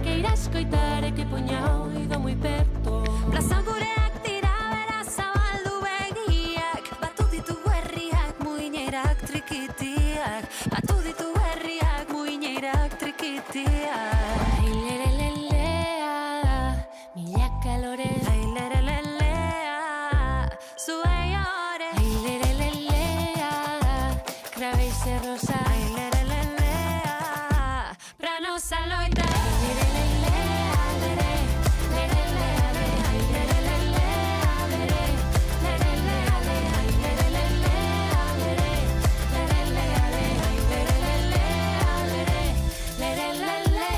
que irá escoitar e que poña oído moi perto. Plaza gureak dira bera zabaldu begiak, batu ditu herriak muinerak trikitiak, batu ditu herriak muinerak trikitiak. Ailerelelea, milaka lore. Ailerelelea, zuei ore. Ailerelelea, krabeize rosa. Ailerelelea, pranos aloita. Ailerelelea, lere, lerelea, le. Ailerelelea, lere, lerelea, le. Ailerelelea, lere, lerelea, le. Ailerelelea, lere, lerelele.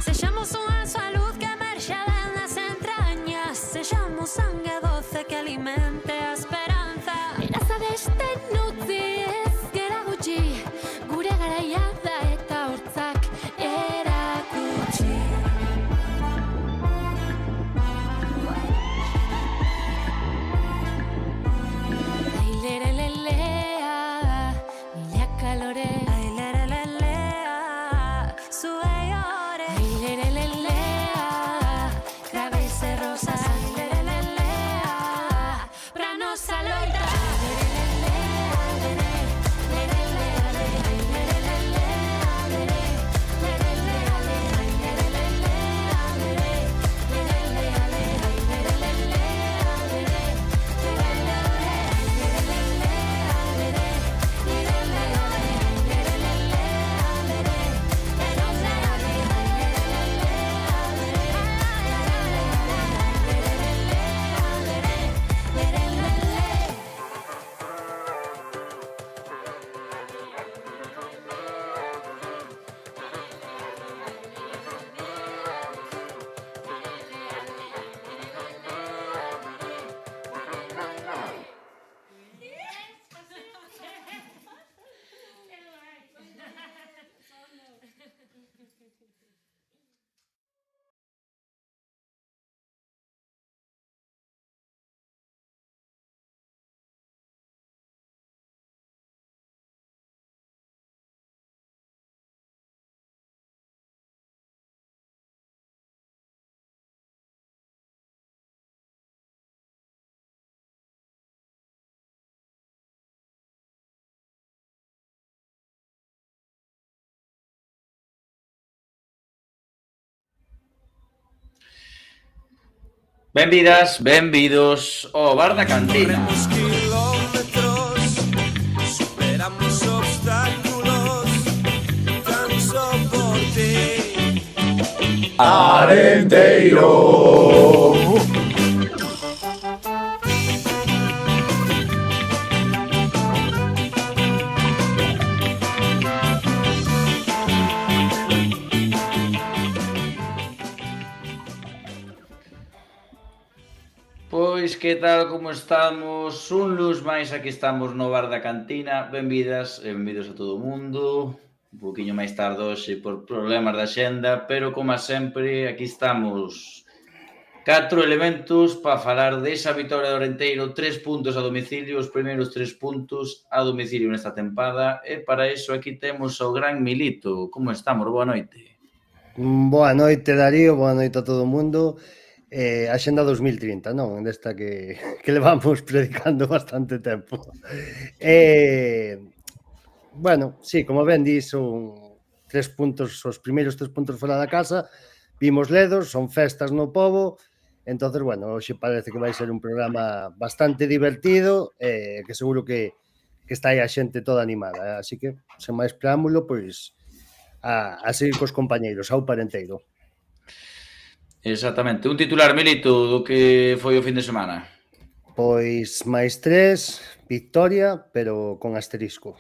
Sexamos unha salud que emerxa das entrañas, sexamos sangue doce que alimente a esperanza. Iraza deste nutziez gera gutxi, gure garaia da eta hortzak erakutsi. Ailerelelea, milaka lore. Ailerelelea, zuei ore. Ailerelelea, krabeize rosa. Ailerelelea, pranos aloita. Ailerelelea, lere, lerelea, le. Ailerelelea, lere, lerelea, le. Ailerelelea, lere, lerelea, le. Ailerelelea, lere, Benvidas, benvidos ao Bar da Cantina. Corremos kilómetros, superamos obstáculos, tan só por ti. Arenteiro. Pois, que tal, como estamos? Un luz máis, aquí estamos no Bar da Cantina. Benvidas e benvidos a todo o mundo. Un poquinho máis tarde hoxe por problemas da xenda, pero como sempre, aquí estamos 4 elementos para falar desa vitoria do Arenteiro, 3 puntos a domicilio, os primeiros 3 puntos a domicilio nesta tempada, e para iso aquí temos o gran Milito. Como estamos? Boa noite. Boa noite, Darío, boa noite a todo o mundo. A Xenda 2030, non? Desta que levamos predicando bastante tempo. Bueno, sí, como ben di, son 3 puntos, os primeiros 3 puntos fora da casa, vimos ledos, son festas no pobo, entonces, bueno, hoxe parece que vai ser un programa bastante divertido, que seguro que está aí a xente toda animada, así que, sen máis preámbulo, pois, a seguir cos compañeiros, ao Parenteiro. Exactamente. Un titular, Milito, do que foi o fin de semana. Pois máis 3, victoria, pero con asterisco.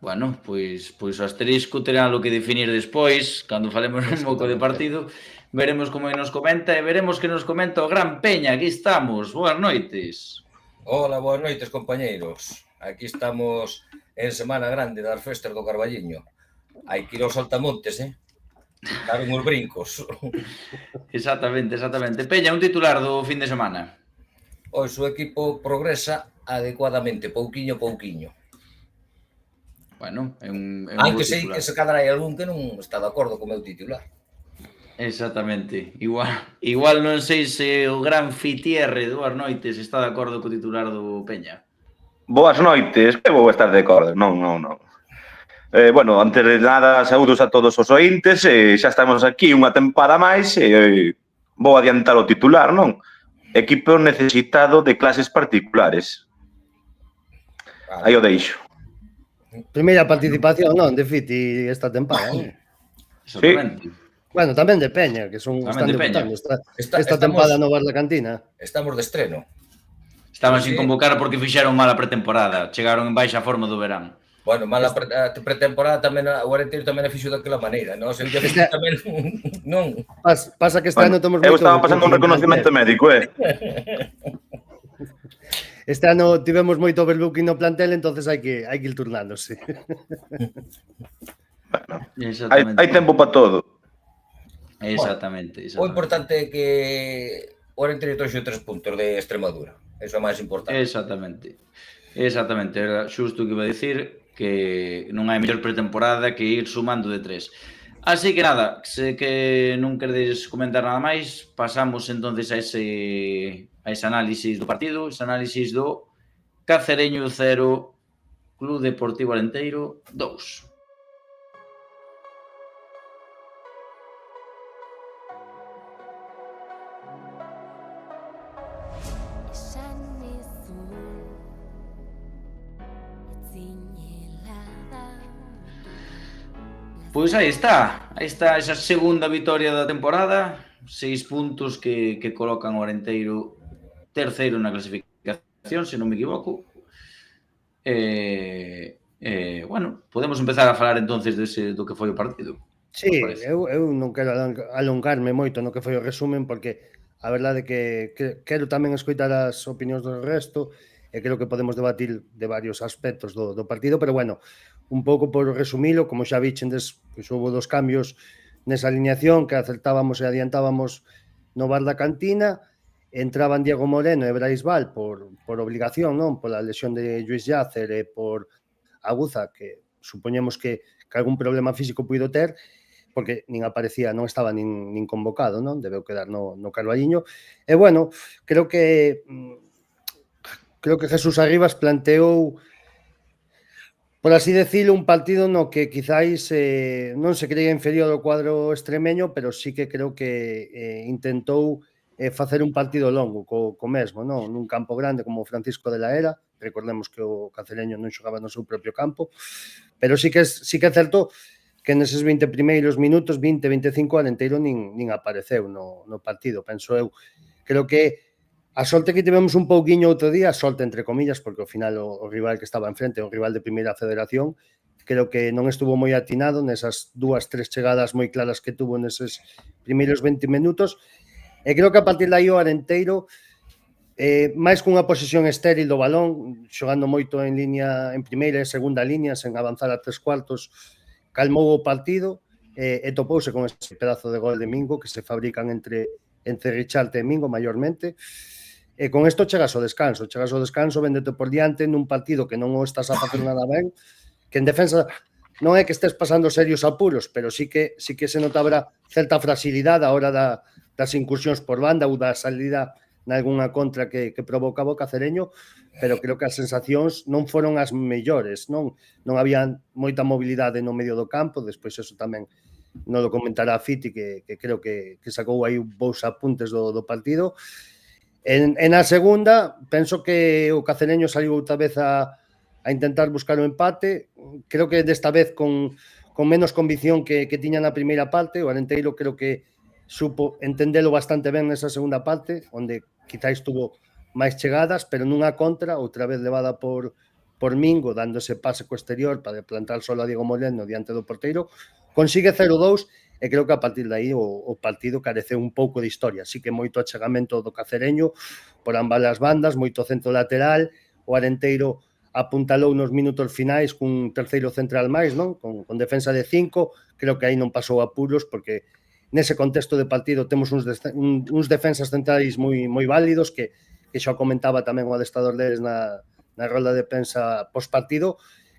Bueno, pois o asterisco terá lo que definir despois, cando falemos un pouco de partido. Veremos como nos comenta e veremos que nos comenta o Gran Peña. Aquí estamos. Boas noites. Hola, boas noites, compañeiros. Aquí estamos en Semana Grande das festas do Carballiño. Hai que ir aos Saltamontes, dar uns brincos. Exactamente. Peña, un titular do fin de semana. Hoxe o equipo progresa adecuadamente, pouquiño a pouquiño. Bueno, é un Aunque bo sei titular. que se cadra hai algún que non está de acordo co meu titular. Exactamente. Igual non sei se o gran Fitierre dúas noites está de acordo co titular do Peña. Boas noites, que vou estar de acordo. Non. Bueno, antes de nada, saúdos a todos os ointes. Xa estamos aquí unha tempada máis e vou adiantar o titular, non? Equipo necesitado de clases particulares. Vale. Aí o deixo. Primeira participación, non, de Fiti esta tempada, non? Exactamente. Bueno, tamén de Peña, que están Tamén de Peña. debutando esta Estamos- tempada no Bar da Cantina. Estamos de estreno. Estaban Sí, sin sí. convocar porque fixeron mala pretemporada. Chegaron en baixa forma do verán. Bueno, mala pretemporada tamén, o Arenteiro tamén a fixo daquela maneira, non? Se eu Este- tamén non. Pasa que este ano temos Eu moito... estaba pasando un reconocimento médico, Este ano tivemos moito overbooking no plantel, entonces hai que ir turnándose. Hai tempo para todo. Exactamente. O importante é que o Arenteiro trouxe 3 puntos de Extremadura. Eso é máis importante. Exactamente. Era xusto que iba a dicir que non hai mellor pretemporada que ir sumando de 3. Así que nada, se que non queredes comentar nada máis, pasamos entonces a ese análisis do partido, ese análisis do Cacereño 0, Club Deportivo Arenteiro 2. Pois aí está esa segunda vitoria da temporada, 6 puntos que colocan o Arenteiro terceiro na clasificación, se non me equivoco. Bueno, podemos empezar a falar entonces do que foi o partido. Sí, eu non quero alongarme moito no que foi o resumen, porque a verdade é que quero tamén escoitar as opinións do resto e creo que podemos debatir de varios aspectos do partido, pero bueno, un pouco por resumilo, como xa vichendes, pois houve 2 cambios nesa alineación que acertábamos e adiantábamos no Bar da Cantina. Entraban Diego Moreno e Brais Val por obligación, non? Pola lesión de Lluís Llàcer e por Aguza, que supoñemos que algún problema físico puido ter, porque nin aparecía, non estaba nin convocado, non? Debeu quedar no Carballiño. E bueno, creo que Jesús Arribas planteou, por así decirlo, un partido no que quizáis non se creía inferior ao cuadro extremeño, pero sí que creo que intentou facer un partido longo co mesmo, non? Nun campo grande como Francisco de la Era, recordemos que o Cacereño non xogaba no seu propio campo, pero sí que é certo que neses 20 primeiros minutos, 20-25, Arenteiro nin apareceu no partido, penso eu. Creo que a sorte que tivemos un pouquiño outro día, sorte entre comillas, porque ao final o rival que estaba enfrente, o rival de primeira federación, creo que non estuvo moi atinado nesas 2-3 chegadas moi claras que tuvo neses primeiros 20 minutos, e creo que a partir de aí o Arenteiro, máis cunha posesión estéril do balón, xogando moito en liña, en primeira e segunda línea, sen avanzar a 3 cuartos, calmou o partido e topouse con ese pedazo de gol de Mingo que se fabrican entre Richard e Mingo maiormente. E con isto chegas ao descanso, véndete por diante nun partido que non o estás a facer nada ben, que en defensa non é que estés pasando serios apuros, pero sí que se notaba certa fragilidade a hora das incursións por banda ou da salida nalgúna contra que provocaba o Cacereño, pero creo que as sensacións non foron as mellores, non había moita mobilidade no medio do campo, despois eso tamén non lo comentará Fiti, que creo que sacou aí bons apuntes do partido. En a segunda, penso que o Cacereño saliu outra vez a intentar buscar o empate, creo que desta vez con menos convicción que tiña na primeira parte. O Arenteiro creo que supo entendelo bastante ben nesa segunda parte, onde quizáis tuvo máis chegadas, pero nunha contra, outra vez levada por Mingo, dando ese pase co exterior para plantar solo a Diego Moreno diante do porteiro, consigue 0-2, e creo que a partir de aí o partido careceu un pouco de historia. Así que moito achegamento do Cacereño por ambas as bandas, moito centro lateral, o Arenteiro apuntalou nos minutos finais cun terceiro central máis, non? Con defensa de 5, creo que aí non pasou apuros, porque nese contexto de partido temos uns defensas centrais moi válidos, que xa comentaba tamén o adestador deles na rolda de prensa postpartido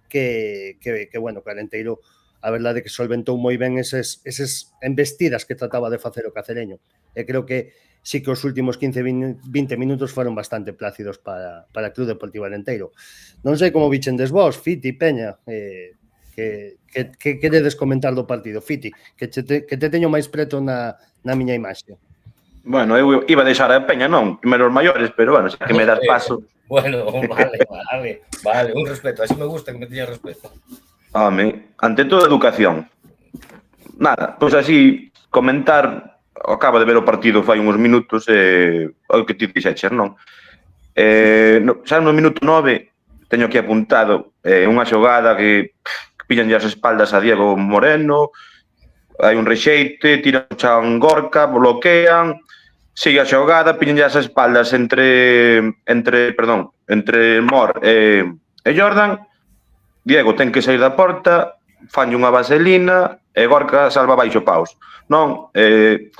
que bueno, que Arenteiro a verdade que solventou moi ben esas embestidas que trataba de facer o Cacereño. E creo que sí que os últimos 15-20 minutos foron bastante plácidos para o Club Deportivo Arenteiro. Non sei como vichendes vos, Fiti, Peña, que queredes comentar do partido, Fiti, que te teño máis preto na miña imaxe. Bueno, eu iba a deixar a Peña, non, primeiro os maiores, pero bueno, xa que me das paso. Bueno, vale, un respeto, así me gusta que me teñas respeto. Home, ante todo educación. Nada, pois así, comentar, acabo de ver o partido fai uns minutos, o que ti dixeches, non? Xa no minuto 9, teño aquí apuntado unha xogada que pillan as espaldas a Diego Moreno, hai un rexeite, tiran o chan Gorka, bloquean, sigue a xogada, pillan as espaldas entre Mor e Jordan, Diego ten que sair da porta, fanlle unha vaselina e Gorka salva baixo paus. Non, é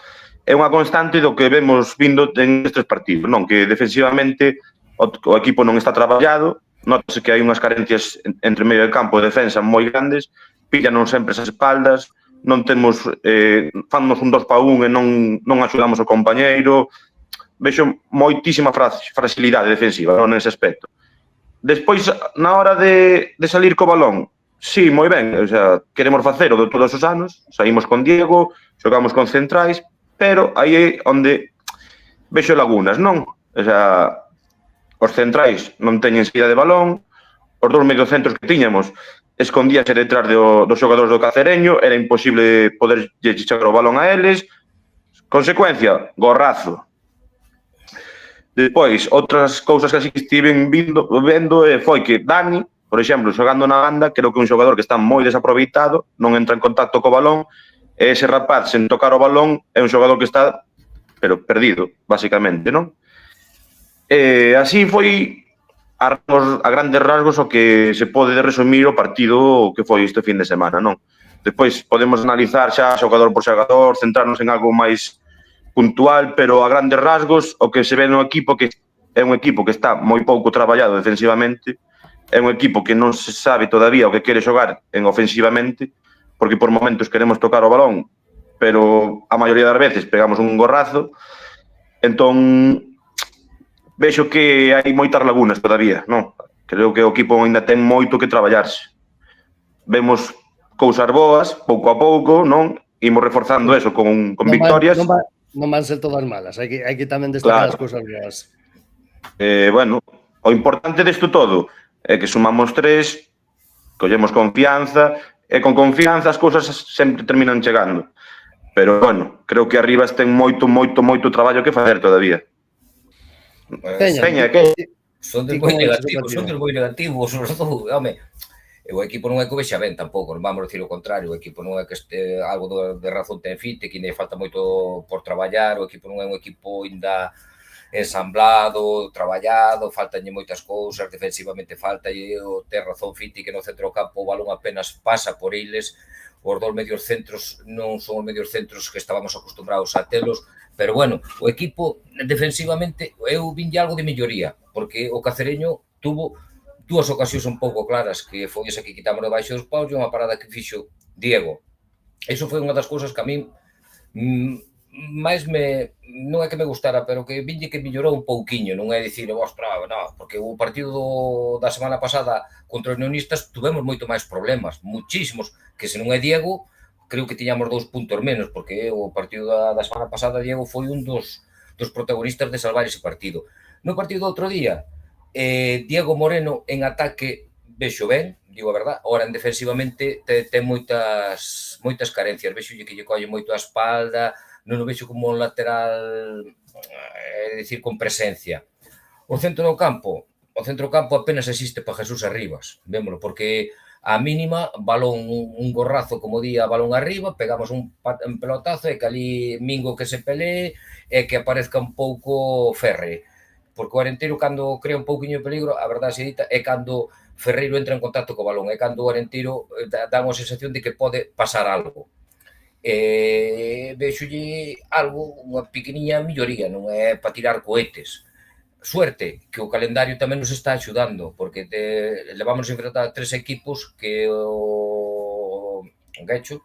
unha constante do que vemos vindo en estes partidos, non, que defensivamente o equipo non está traballado, notase que hai unhas carencias entre medio de campo e defensa moi grandes, pillanos sempre esas espaldas, non temos, fannos un 2 para 1 e non axudamos o compañeiro, vexo moitísima fragilidade defensiva nese aspecto. Despois, na hora de salir co balón, sí, moi ben, o sea, queremos facelo de todos os anos, saímos con Diego, xogamos con centrais, pero aí é onde vexo lagunas, non? O sea, os centrais non teñen saída de balón, os dous mediocentros que tiñamos escondíase detrás dos xogadores do Cacereño, era imposible poder chegar o balón a eles. Consecuencia, gorrazo. Despois, outras cousas que así que estiven vendo foi que Dani, por exemplo, xogando na banda, creo que é un xogador que está moi desaproveitado, non entra en contacto co balón, e ese rapaz, sen tocar o balón, é un xogador que está pero perdido, basicamente, non? Así foi a grandes rasgos o que se pode resumir o partido que foi este fin de semana, non? Despois podemos analizar xa xogador por xogador, centrarnos en algo máis puntual, pero a grandes rasgos o que se ve no equipo que é un equipo que está moi pouco traballado defensivamente, é un equipo que non se sabe todavía o que quere xogar en ofensivamente, porque por momentos queremos tocar o balón, pero a maioría das veces pegamos un gorrazo, entón vexo que hai moitas lagunas todavía, non? Creo que o equipo ainda ten moito que traballarse. Vemos cousas boas, pouco a pouco, non? Imos reforzando eso con victorias. Non van ser todas malas, hai que tamén destacar as cousas boas. Bueno, o importante desto todo é que sumamos 3, collemos confianza, e con confianza as cousas sempre terminan chegando. Pero, bueno, creo que arriba ten moito traballo que facer todavía. Peña, que Son moi negativos, sobre todo, home, o equipo non é que o vexa ben tampouco, non vamos dicir o contrario, o equipo non é que este algo de razón ten Fite, que ainda falta moito por traballar, o equipo non é un equipo ainda ensamblado, traballado, faltanlle moitas cousas, defensivamente falta, e ten razón Fite que no centro do campo o balón apenas pasa por eles, os dous medios centros non son os medios centros que estábamos acostumbrados a telos, pero bueno, o equipo defensivamente eu vinlle algo de melloría, porque o Cacereño tuvo dúas ocasións un pouco claras, que foi esa que quitamos debaixo dos paus e unha parada que fixo Diego. Eso foi unha das cousas que a min máis non é que me gustara, pero que vinlle que mellorou un pouquiño, non é dicir, ostras, non, porque o partido da semana pasada contra os Unionistas tuvemos moito máis problemas, muchísimos, que se non é Diego, creo que tiñamos 2 puntos menos, porque o partido da semana pasada Diego foi un dos protagonistas de salvar ese partido. No partido do outro día, Diego Moreno en ataque vexo ben, digo a verdad, ahora en defensivamente ten moitas carencias, vexo que lle colle moito a espalda, non o vexo como un lateral, é dicir, con presencia. O centro do campo apenas existe para Jesús Arribas, vémolo, porque a mínima, balón, un gorrazo, como día, balón arriba, pegamos un pelotazo e que ali Mingo que se pelee e que aparezca un pouco Ferre. Porque o Arenteiro, cando crea un pouquiño de peligro, a verdade se dita, é cando Ferreiro entra en contacto co balón, é cando o Arenteiro dá unha sensación de que pode pasar algo. Vexolle algo, unha pequeniña melloría, non é para tirar cohetes. suerte que o calendario tamén nos está axudando, porque levamos a enfrentar 3 equipos que o Guecho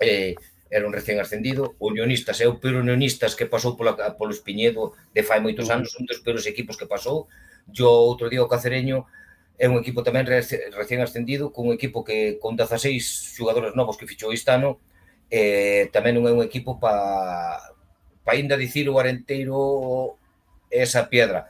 era un recién ascendido, o Unionistas é o peor Unionistas que pasou polo Espiñedo de fai moitos anos, un dos peores equipos que pasou. Yo outro día o Cacereño é un equipo tamén recién ascendido, con un equipo que con 16 xogadores novos que fichou este ano, tamén non é un equipo para ainda dicir o Arenteiro esa pedra,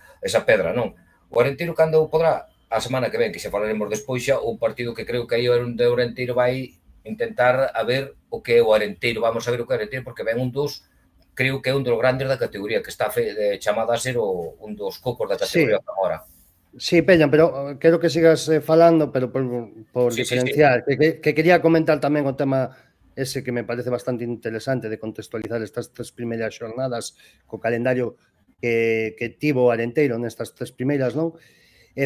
non. O Arenteiro cando podrá, a semana que ven, que xa falaremos despois xa, o partido que creo que aí o Arenteiro vai intentar a ver o que é o Arenteiro, vamos a ver o que é o Arenteiro, porque ven un dos, creo que é un dos grandes da categoría, que está chamada a ser un dos cocos da categoría agora. Sí, Peña, pero quero que sigas falando, pero por diferenciar, que quería comentar tamén o tema ese que me parece bastante interesante de contextualizar estas 3 primeiras xornadas co calendario que tivo o Arenteiro nestas 3 primeiras, non?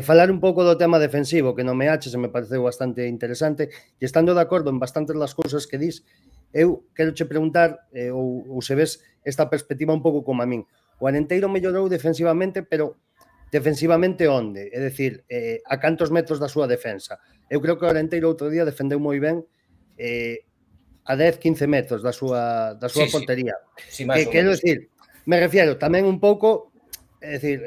Falar un pouco do tema defensivo, que non me aches, me pareceu bastante interesante, e estando de acordo en bastantes das cousas que dis, eu quero che preguntar, ou se ves esta perspectiva un pouco como a min. O Arenteiro mellorou defensivamente, pero defensivamente onde? É dicir, a cantos metros da súa defensa? Eu creo que o Arenteiro outro día defendeu moi ben a 10-15 metros da súa portería. Sí, Quero dicir, me refiero tamén un pouco, é dicir,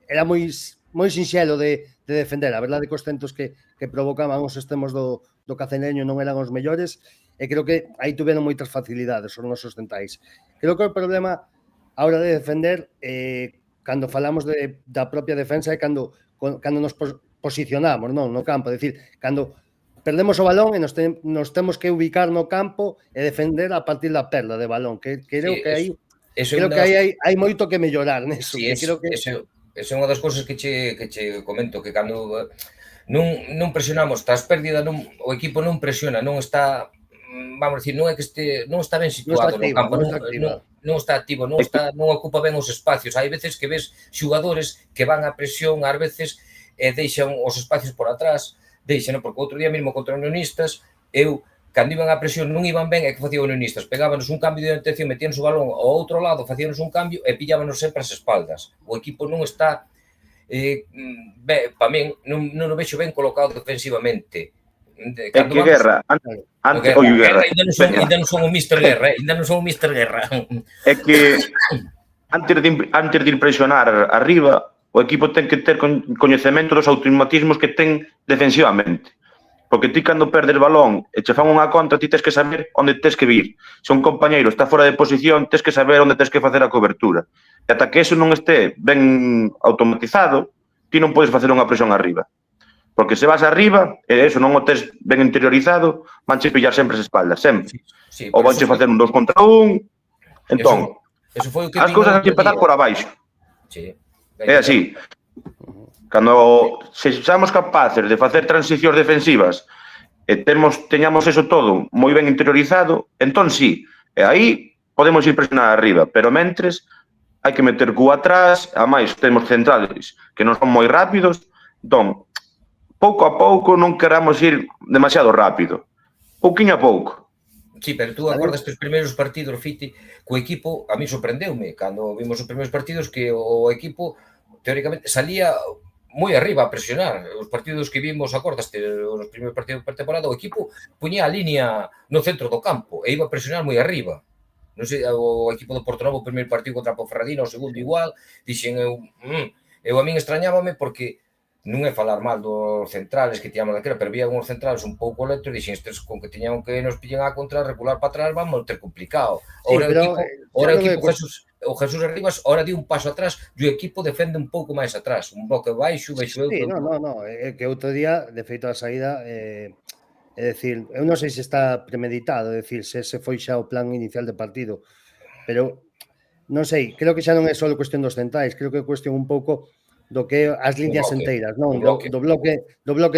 era moi sinxelo de defender, a verdade que os centros que provocaban os extremos do Cacereño non eran os mellores, e creo que aí tuveron moitas facilidades os nosos centrais. Creo que o problema a hora de defender, cando falamos da propia defensa, é cando nos posicionamos no campo, é dicir, cando perdemos o balón e nos temos que ubicar no campo e defender a partir da perda de balón, que creo que aí hai moito que mellorar neso. Sí, esa é unha das cousas que che comento, que cando non presionamos tras pérdida, o equipo non presiona, non está, vamos a decir, non é que non está ben situado no campo, non está activo, non ocupa ben os espacios. Hai veces que ves xogadores que van a presión, ás veces deixan os espacios por atrás, porque outro día mesmo contra Unionistas, cando iban a presión non iban ben, e que facían Unionistas? Pegábanos un cambio de orientación, metíanos o balón ao outro lado, facíanos un cambio e pillábanos sempre as espaldas. O equipo non está, para min, non o vexo ben colocado defensivamente. É que Guerra, ainda non son o Mr. Guerra, É que antes de impresionar arriba, o equipo ten que ter coñecemento dos automatismos que ten defensivamente. Porque ti cando perdes balón e che fan unha contra, ti tens que saber onde tens que vir. Se un compañeiro está fora de posición, tens que saber onde tens que facer a cobertura. E ata que eso non este ben automatizado, ti non podes facer unha presión arriba. Porque se vas arriba, e eso non o tes ben interiorizado, vanche pillar sempre as espaldas, sempre. Ou vanche facer un 2 contra 1. Entón, as cousas hai que empezar por abaixo. É así. Cando sexamos capaces de facer transicións defensivas e teñamos eso todo moi ben interiorizado, entón sí, e aí podemos ir presionar arriba, pero mentres hai que meter cu atrás, a máis temos centrales que non son moi rápidos, entón, pouco a pouco non queramos ir demasiado rápido, pouquiño a pouco. Sí, pero tú acordas os primeiros partidos, Fiti, co equipo, a mí sorprendeume, cando vimos os primeiros partidos, que o equipo, teóricamente, salía moi arriba a presionar. Os partidos que vimos, acordaste, os primeiros partidos de pretemporada, o equipo puñía a línea no centro do campo e iba a presionar moi arriba. Non sei, o equipo do Porto Novo, o primeiro partido contra a Ponferradina, o segundo igual, dixen eu a min extrañábame porque non é falar mal dos centrales que tiñamos daquela, pero había uns centrales un pouco lentos e dixen, estes con que tiñan que nos pillen a contra, regular para atrás, vamos a ter complicado. Ora o equipo Jesús Arribas, ora di un paso atrás e o equipo defende un pouco máis atrás, un pouco baixo, vexo eu. Sí, non, é que outro día, de feito a saída, é dicir, eu non sei se está premeditado, é dicir, se ese foi xa o plan inicial de partido, pero non sei, creo que xa non é só cuestión dos centrais, creo que é cuestión un pouco do que as liñas enteiras, non? Do bloque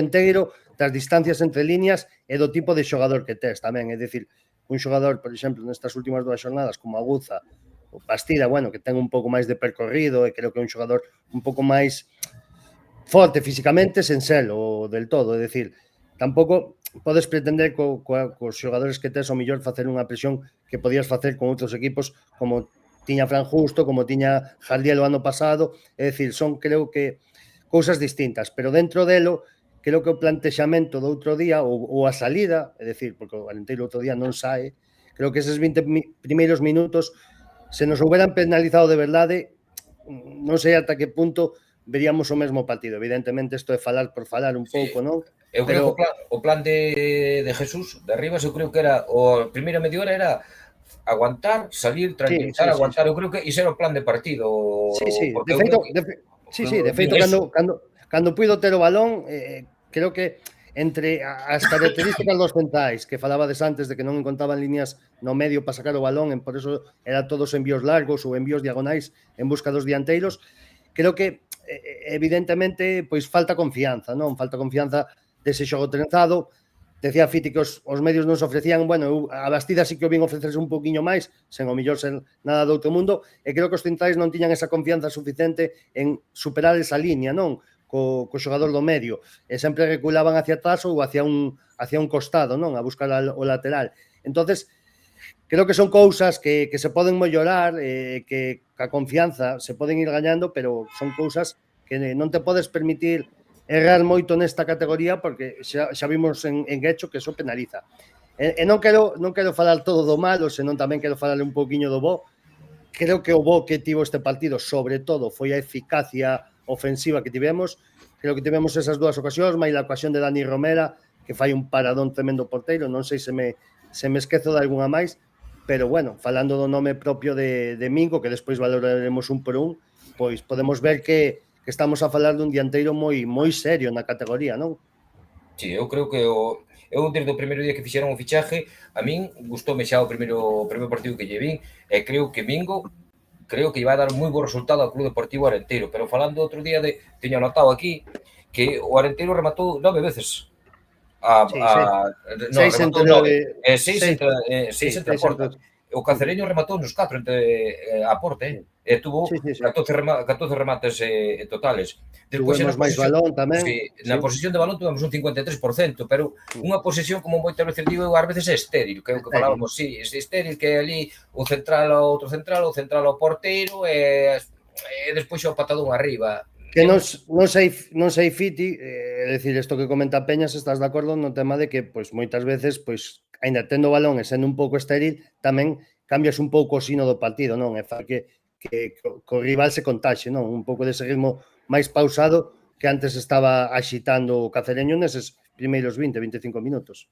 enteiro, das distancias entre liñas e do tipo de xogador que tes tamén, é dicir, un xogador, por exemplo, nestas últimas 2 xornadas como Aguza, o Bastida, bueno, que ten un pouco máis de percorrido e creo que é un xogador un pouco máis forte físicamente, sen selo del todo, é dicir, tampouco podes pretender cos xogadores que tes o mellor facer unha presión que podías facer con outros equipos como tiña Fran Justo, como tiña Jardiel o ano pasado, é dicir, son creo que cousas distintas, pero dentro delo creo que o plantexamento do outro día ou a salida, é dicir, porque o Arenteiro outro día non sae, creo que eses 20 primeiros minutos se nos houberan penalizado de verdade, non sei ata que punto veríamos o mesmo partido. Evidentemente, isto é falar por falar un pouco, non? Eu creo que o plan de Jesús, de Arribas, eu creo que era, a primeira media hora era aguantar, salir, tranquilizar, aguantar. Eu creo que iso era o plan de partido. Sí. De feito, cando puido ter o balón, creo que entre as características dos centrais que falabades antes de que non encontraban líneas no medio para sacar o balón, por eso era todos envíos largos ou envíos diagonais en busca dos dianteiros, creo que evidentemente pois falta confianza, non? Falta confianza dese xogo trenzado. Decía Fiti que os medios non se ofrecían, bueno, a Bastida sí que o vin ofrecerse un poquinho máis, sen o mellor sen nada do outro mundo, e creo que os centrais non tiñan esa confianza suficiente en superar esa línea, non? Co xogador do medio, e sempre reculaban hacia atrás ou hacia un costado, non? A buscar o lateral. Entonces, creo que son cousas que se poden mellorar, que a confianza se poden ir gañando, pero son cousas que non te podes permitir errar moito nesta categoría porque xa vimos en Guecho que eso penaliza. E non quero falar todo do malo, senón tamén quero falar un pouquiño do bo. Creo que o bo que tivo este partido, sobre todo, foi a eficacia ofensiva que tivemos. Creo que tivemos esas dúas ocasións, máis a ocasión de Dani Romera, que fai un paradón tremendo porteiro, non sei se me esquezo de algunha máis, pero bueno, falando do nome propio de Mingo, que despois valoraremos un por un, pois podemos ver que estamos a falar dun dianteiro moi serio na categoría, non? Sí, eu creo que eu desde o primeiro día que fixeron o fichaje, a min gustoume xa o primeiro partido que lle vin, e creo que Mingo iba a dar moi bo resultado ao Club Deportivo Arenteiro, pero falando outro día teño anotado aquí que o Arenteiro rematou 9 veces. Seis entre a porta. O Cacereño rematou nos 4 entre a porta, e tuvo 14 remates totales. Tuvemos máis balón tamén. Na posesión de balón tuvemos un 53%, pero unha posesión, como moitas veces digo, ás veces é estéril, que é o que falábamos, é estéril, que ali o central ao outro central, o central ao porteiro, e despois o patadón arriba. Que non sei Fiti, é dicir, isto que comenta Peñas, estás de acordo no tema de que pois moitas veces, pois aínda tendo o balón e sendo un pouco estéril, tamén cambias un pouco o sino do partido, non? É fai que o rival se contaxe, non? Un pouco dese ritmo máis pausado que antes estaba axitando o Cacereño neses primeiros 20-25 minutos.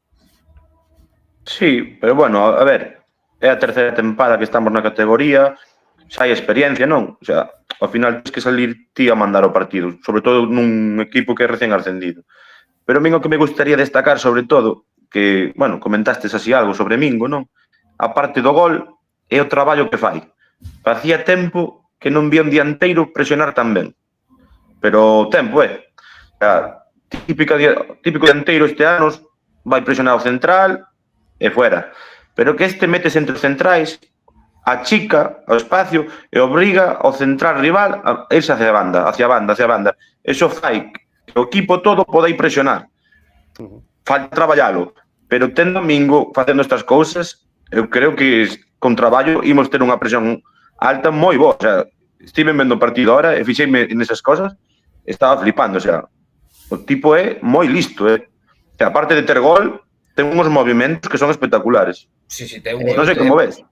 Sí, pero bueno, a ver, é a terceira tempada que estamos na categoría, xa hai experiencia, non? O sea, ao final tens que salir ti a mandar o partido, sobre todo nun equipo que é recén ascendido. Pero a min o que me gustaría destacar, sobre todo, que, bueno, comentastes así algo sobre Mingo, non? A parte do gol, é o traballo que fai. Facía tempo que non vía un dianteiro presionar tan ben. Pero o tempo é. Típico dianteiro este ano vai presionar o central e fuera. Pero que este metes entre os centrais, achica o espacio e obriga ao central rival a irse hacia a banda. Eso fai que o equipo todo poda ir presionar. Falta traballalo. Pero tendo a Mingo facendo estas cousas, eu creo que con traballo imos ter unha presión alta moi boa. O sea, estive vendo o partido ahora e fixeime nesas cosas, estaba flipando. O sea, o tipo é moi listo, O sea, aparte de ter gol, ten uns movimentos que son espectaculares. Sí, non sei como ves.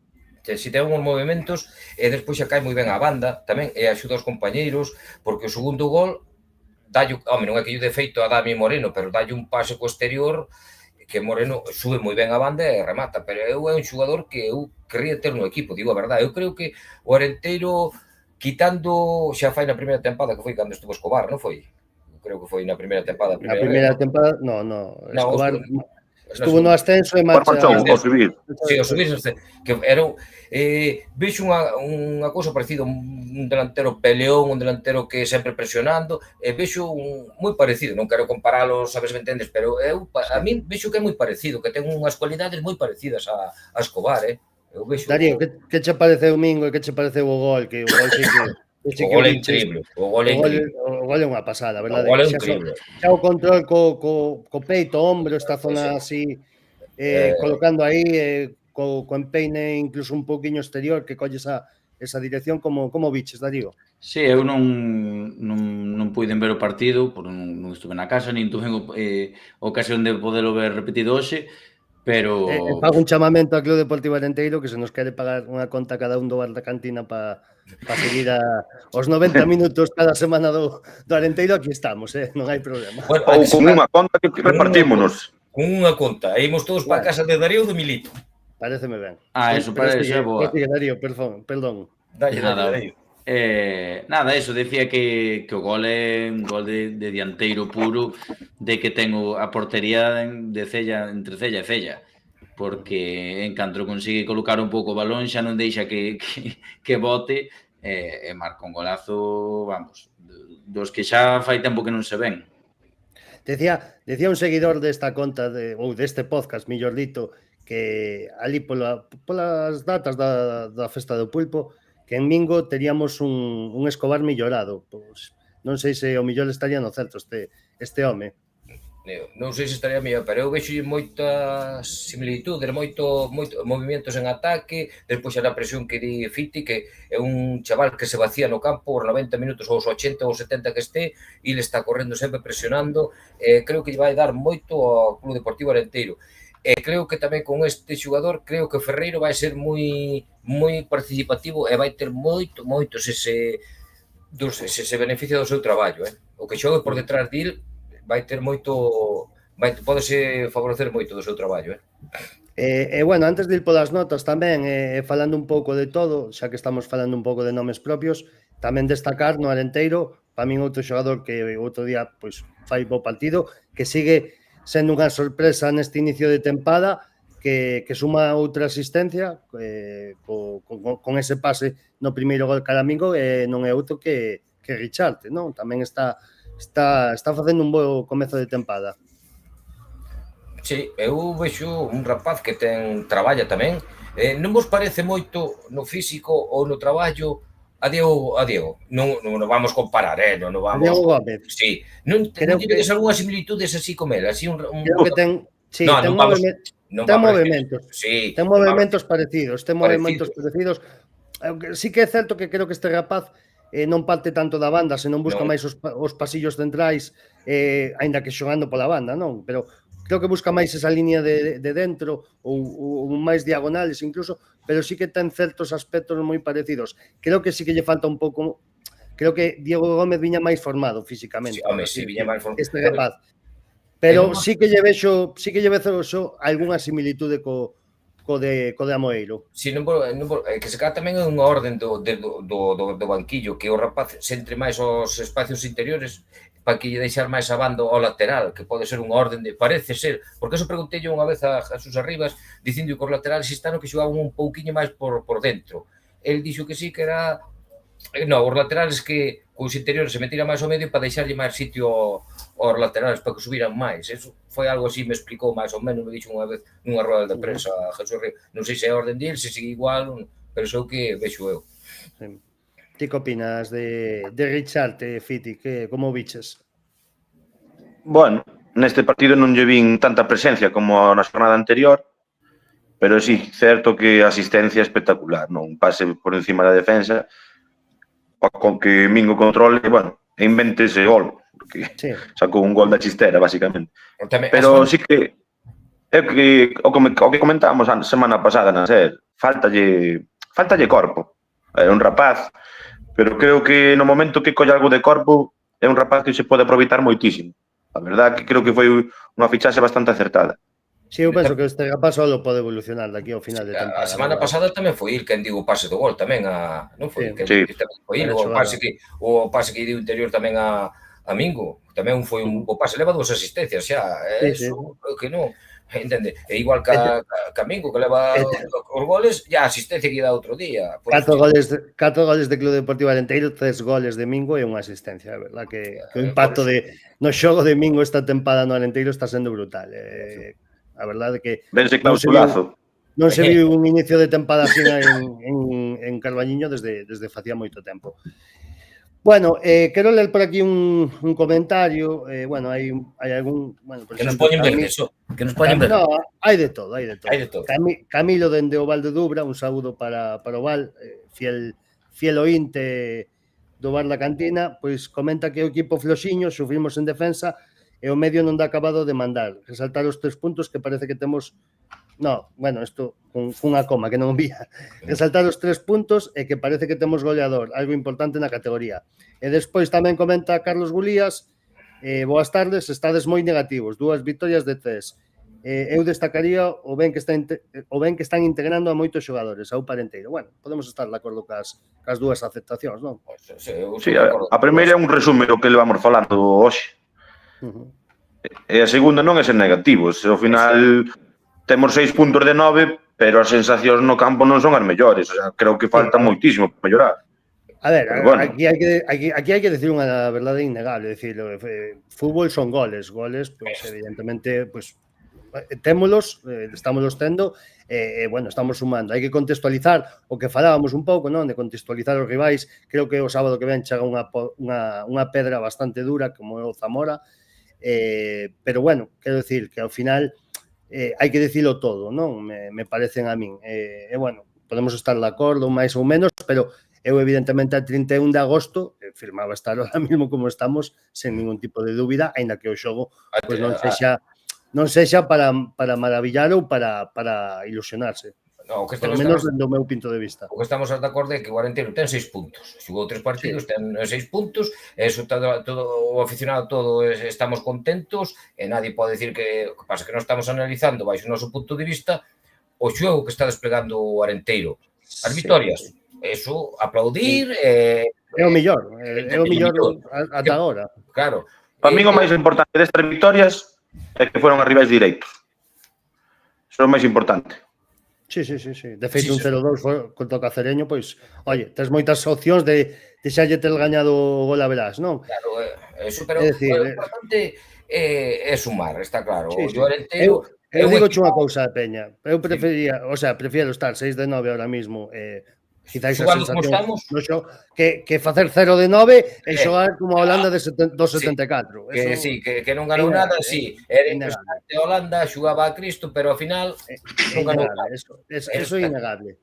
Si ten uns movimentos e despois xa cae moi ben a banda tamén e axuda aos compañeiros, porque o segundo gol dalle, non é que lle de feito a Dami Moreno, pero dalle un pase co exterior que Moreno sube moi ben a banda e remata, pero é un xogador que eu querría ter no equipo, digo a verdade. Eu creo que o Arenteiro, quitando, xa fai na primeira tempada, que foi cando estuvo Escobar, non foi? Creo que foi na primeira tempada. Na primeira tempada, no, Escobar estuvo no ascenso e marcha. O subir. Sí, o subir, que era vexo unha cousa parecida, un delantero peleón, un delantero que sempre presionando, e vexo moi parecido, non quero comparalo, sabes, me entendes, pero eu, a min vexo que é moi parecido, que ten unhas cualidades moi parecidas a Escobar, Eu vexo. Darío, que che pareceu o Mingo e que che pareceu o gol? Que o gol sí que... O gol é increíble. O gol é unha pasada, verdade? O gol é increíble. Xa o control co peito, ombro, esta zona así, colocando aí, co empeine incluso un pouquiño exterior, que colles a esa dirección, como viches, Darío? Sí, eu non puiden ver o partido, por non estuve na casa, nin tuve ocasión de podelo ver repetido hoxe, pero Fago un chamamento ao Club Deportivo Arenteiro que se nos quere pagar unha conta cada un do bar da cantina para seguir os 90 minutos cada semana do Arenteiro, aquí estamos, non hai problema. Bueno, Ou con unha conta que repartímonos. Con unha conta. E imos todos para a casa de Darío do Milito. Pareceme ben. eso parece boa. Darío, perdón. Dalle, Nada, Darío. nada, eso, decía que o gol é un gol de dianteiro puro, de que tengo a portería de cella, entre cella e cella, porque en canto consigue colocar un pouco o balón xa non deixa que bote, e marca un golazo, vamos, dos que xa fai tempo que non se ven. Decía un seguidor desta conta ou deste podcast, millor dito, que ali polas datas da festa do pulpo, que en Mingo teríamos un Escobar millorado. Pois non sei se o millor estaría no certo este home. Non sei se estaría mellor, pero eu vexo moitas similitudes, moito movimentos en ataque, despois a presión que di Fiti, que é un chaval que se vacía no campo os 90 minutos, ou os 80 ou os 70 que este, e le está correndo sempre presionando, creo que lle vai dar moito ao Club Deportivo Arenteiro. E creo que tamén con este xogador, creo que Ferreiro vai ser moi participativo e vai ter moitos ese beneficio do seu traballo. O que xogue por detrás dil vai ter moito, podese favorecer moito do seu traballo. Bueno, antes de ir polas notas tamén, falando un pouco de todo, xa que estamos falando un pouco de nomes propios, tamén destacar no Arenteiro, para min outro xogador que outro día pois fai bo partido, que sigue sendo unha sorpresa neste inicio de tempada, que suma outra asistencia con ese pase no primeiro gol Caramingo, non é outro que Richarte, non? Tamén está facendo un bo comezo de tempada. Sí, eu vexo un rapaz que traballa tamén. Non vos parece moito no físico ou no traballo a Diego? Non vamos comparar, non vamos... Diego Gómez. Sí. Non tivedes algunhas similitudes así como él? Creo que ten movimentos. Sí, ten movimentos parecidos. Sí que é certo que creo que este rapaz non parte tanto da banda, senón busca máis os pasillos centrais, aínda que xogando pola banda, non? Pero creo que busca máis esa línea de dentro ou máis diagonales incluso, pero sí que ten certos aspectos moi parecidos. Creo que sí que lle falta un pouco... Creo que Diego Gómez viña máis formado físicamente. Sí, viña máis formado. Este rapaz. Pero sí que lle vexo algunha similitude co de Amoeiro. Si, que se cada tamén é unha orden do banquillo, que o rapaz se entre máis aos espacios interiores para que lle deixar máis a banda ao lateral, que pode ser unha orden de... Parece ser, porque eso preguntei unha vez a Jesús Arribas, dicindo que os laterales están que xogaban un pouquiño máis por dentro. El dixo que sí, que era... Non, os laterales que os interiores se metira máis ao medio para deixarlle máis sitio aos laterales para que subiran máis. Eso foi algo así, me explicou máis ou menos, me dixo unha vez nunha roda de prensa a Jesús Arribas. Non sei se é a orden dele, se sigue igual, pero iso que vexo eu. Ti que opinas de Richarte, Fiti? Como viches? Bueno, neste partido non lle vin tanta presencia como na xornada anterior, pero sí, certo que a asistencia espectacular, non? Un pase por encima da defensa, con que Mingo controle, bueno, e invente ese gol, porque sacou un gol da chistera, basicamente. Pero sí que é que o que comentábamos a semana pasada na SER, faltalle corpo. É un rapaz, pero creo que no momento que colle algo de corpo é un rapaz que se pode aproveitar moitísimo. A verdade que creo que foi unha fichaxe bastante acertada. Sí, eu penso que este rapaz só pode evolucionar daqui ao final de temporada. A semana pasada tamén foi il quen digo o pase do gol tamén non foi quen foi il o pase que deu interior tamén a Mingo, tamén foi un pase, leva 2 asistencias xa, eso que non, entende? É igual que a Mingo que leva os goles e a asistencia que dá outro día. 4 goles de Club Deportivo Arenteiro, 3 goles de Mingo e unha asistencia, a verdad que o impacto no xogo de Mingo esta tempada no Arenteiro está sendo brutal. A verdade que non se viu un inicio de tempada así en Carballiño desde facía moito tempo. Bueno, quero ler por aquí un comentario. Bueno, hai algún... Que nos poñen ver eso. No, hai de todo. Camilo dende o Val de Dubra, un saúdo para o Val, fiel fiel ointe do Bar da Cantina, pois comenta que o equipo floxiño, sufrimos en defensa e o medio non dá acabado de mandar. Resaltar os 3 puntos que parece que temos... No, bueno, isto cunha coma que non vía. Resaltar os 3 puntos e que parece que temos goleador, algo importante na categoría. E despois tamén comenta Carlos Gulías, boas tardes, estades moi negativos, 2 vitorias de 3. Eu destacaría o ben que están integrando a moitos xogadores, ao Parenteiro. Bueno, podemos estar de acordo cas dúas aceptacións, non? Sí, a primeira é un resume do que levamos falando hoxe. E a segunda non é ser negativos, ao final temos 6 puntos de 9, pero as sensacións no campo non son as mellores, o sea, creo que falta moitísimo para mellorar. A ver, bueno, aquí hai que decir unha verdade innegable, decir, fútbol son goles, pues evidentemente, pues témolos, estámolos tendo, bueno, estamos sumando. Hai que contextualizar o que falábamos un pouco, non? De contextualizar os rivais. Creo que o sábado que ven chega unha pedra bastante dura como é o Zamora, pero bueno, quero decir que ao final hai que dicilo todo, non? Me parecen a min. E bueno, podemos estar de acordo máis ou menos, pero eu evidentemente a 31 de agosto firmaba estar ahora mismo como estamos sen ningún tipo de dúbida, aínda que o xogo pois non sexa para maravillar ou para ilusionarse. No, que por lo menos do meu punto de vista. O que estamos de acordo é que o Arenteiro ten 6 puntos. Xugou 3 partidos, ten 6 puntos, e eso todo o aficionado todo estamos contentos, e nadie pode decir que pasa que non estamos analizando baixo o noso punto de vista o xogo que está desplegando o Arenteiro. As vitorias, eso, aplaudir... É o mellor ata agora. Claro. Para min o máis importante destas vitorias é que foron a rivais direitos. Eso é o máis importante. Sí. De feito, un 0-2 contra o Cacereño, pois, oye, tes moitas opcións de xa lle tes gañado o gol a verás, non? Claro, eso, pero o importante é sumar, está claro. O Arenteiro... Eu digo unha cousa, Peña. Eu prefiero estar 6 de 9 ahora mismo, quizáis a sensación que facer 0 de 9 e xogar como a Holanda do 74. Que sí, que non ganou nada, sí. Era impresionante a Holanda, xugaba a Cristo, pero ao final non ganou nada. Eso é innegable.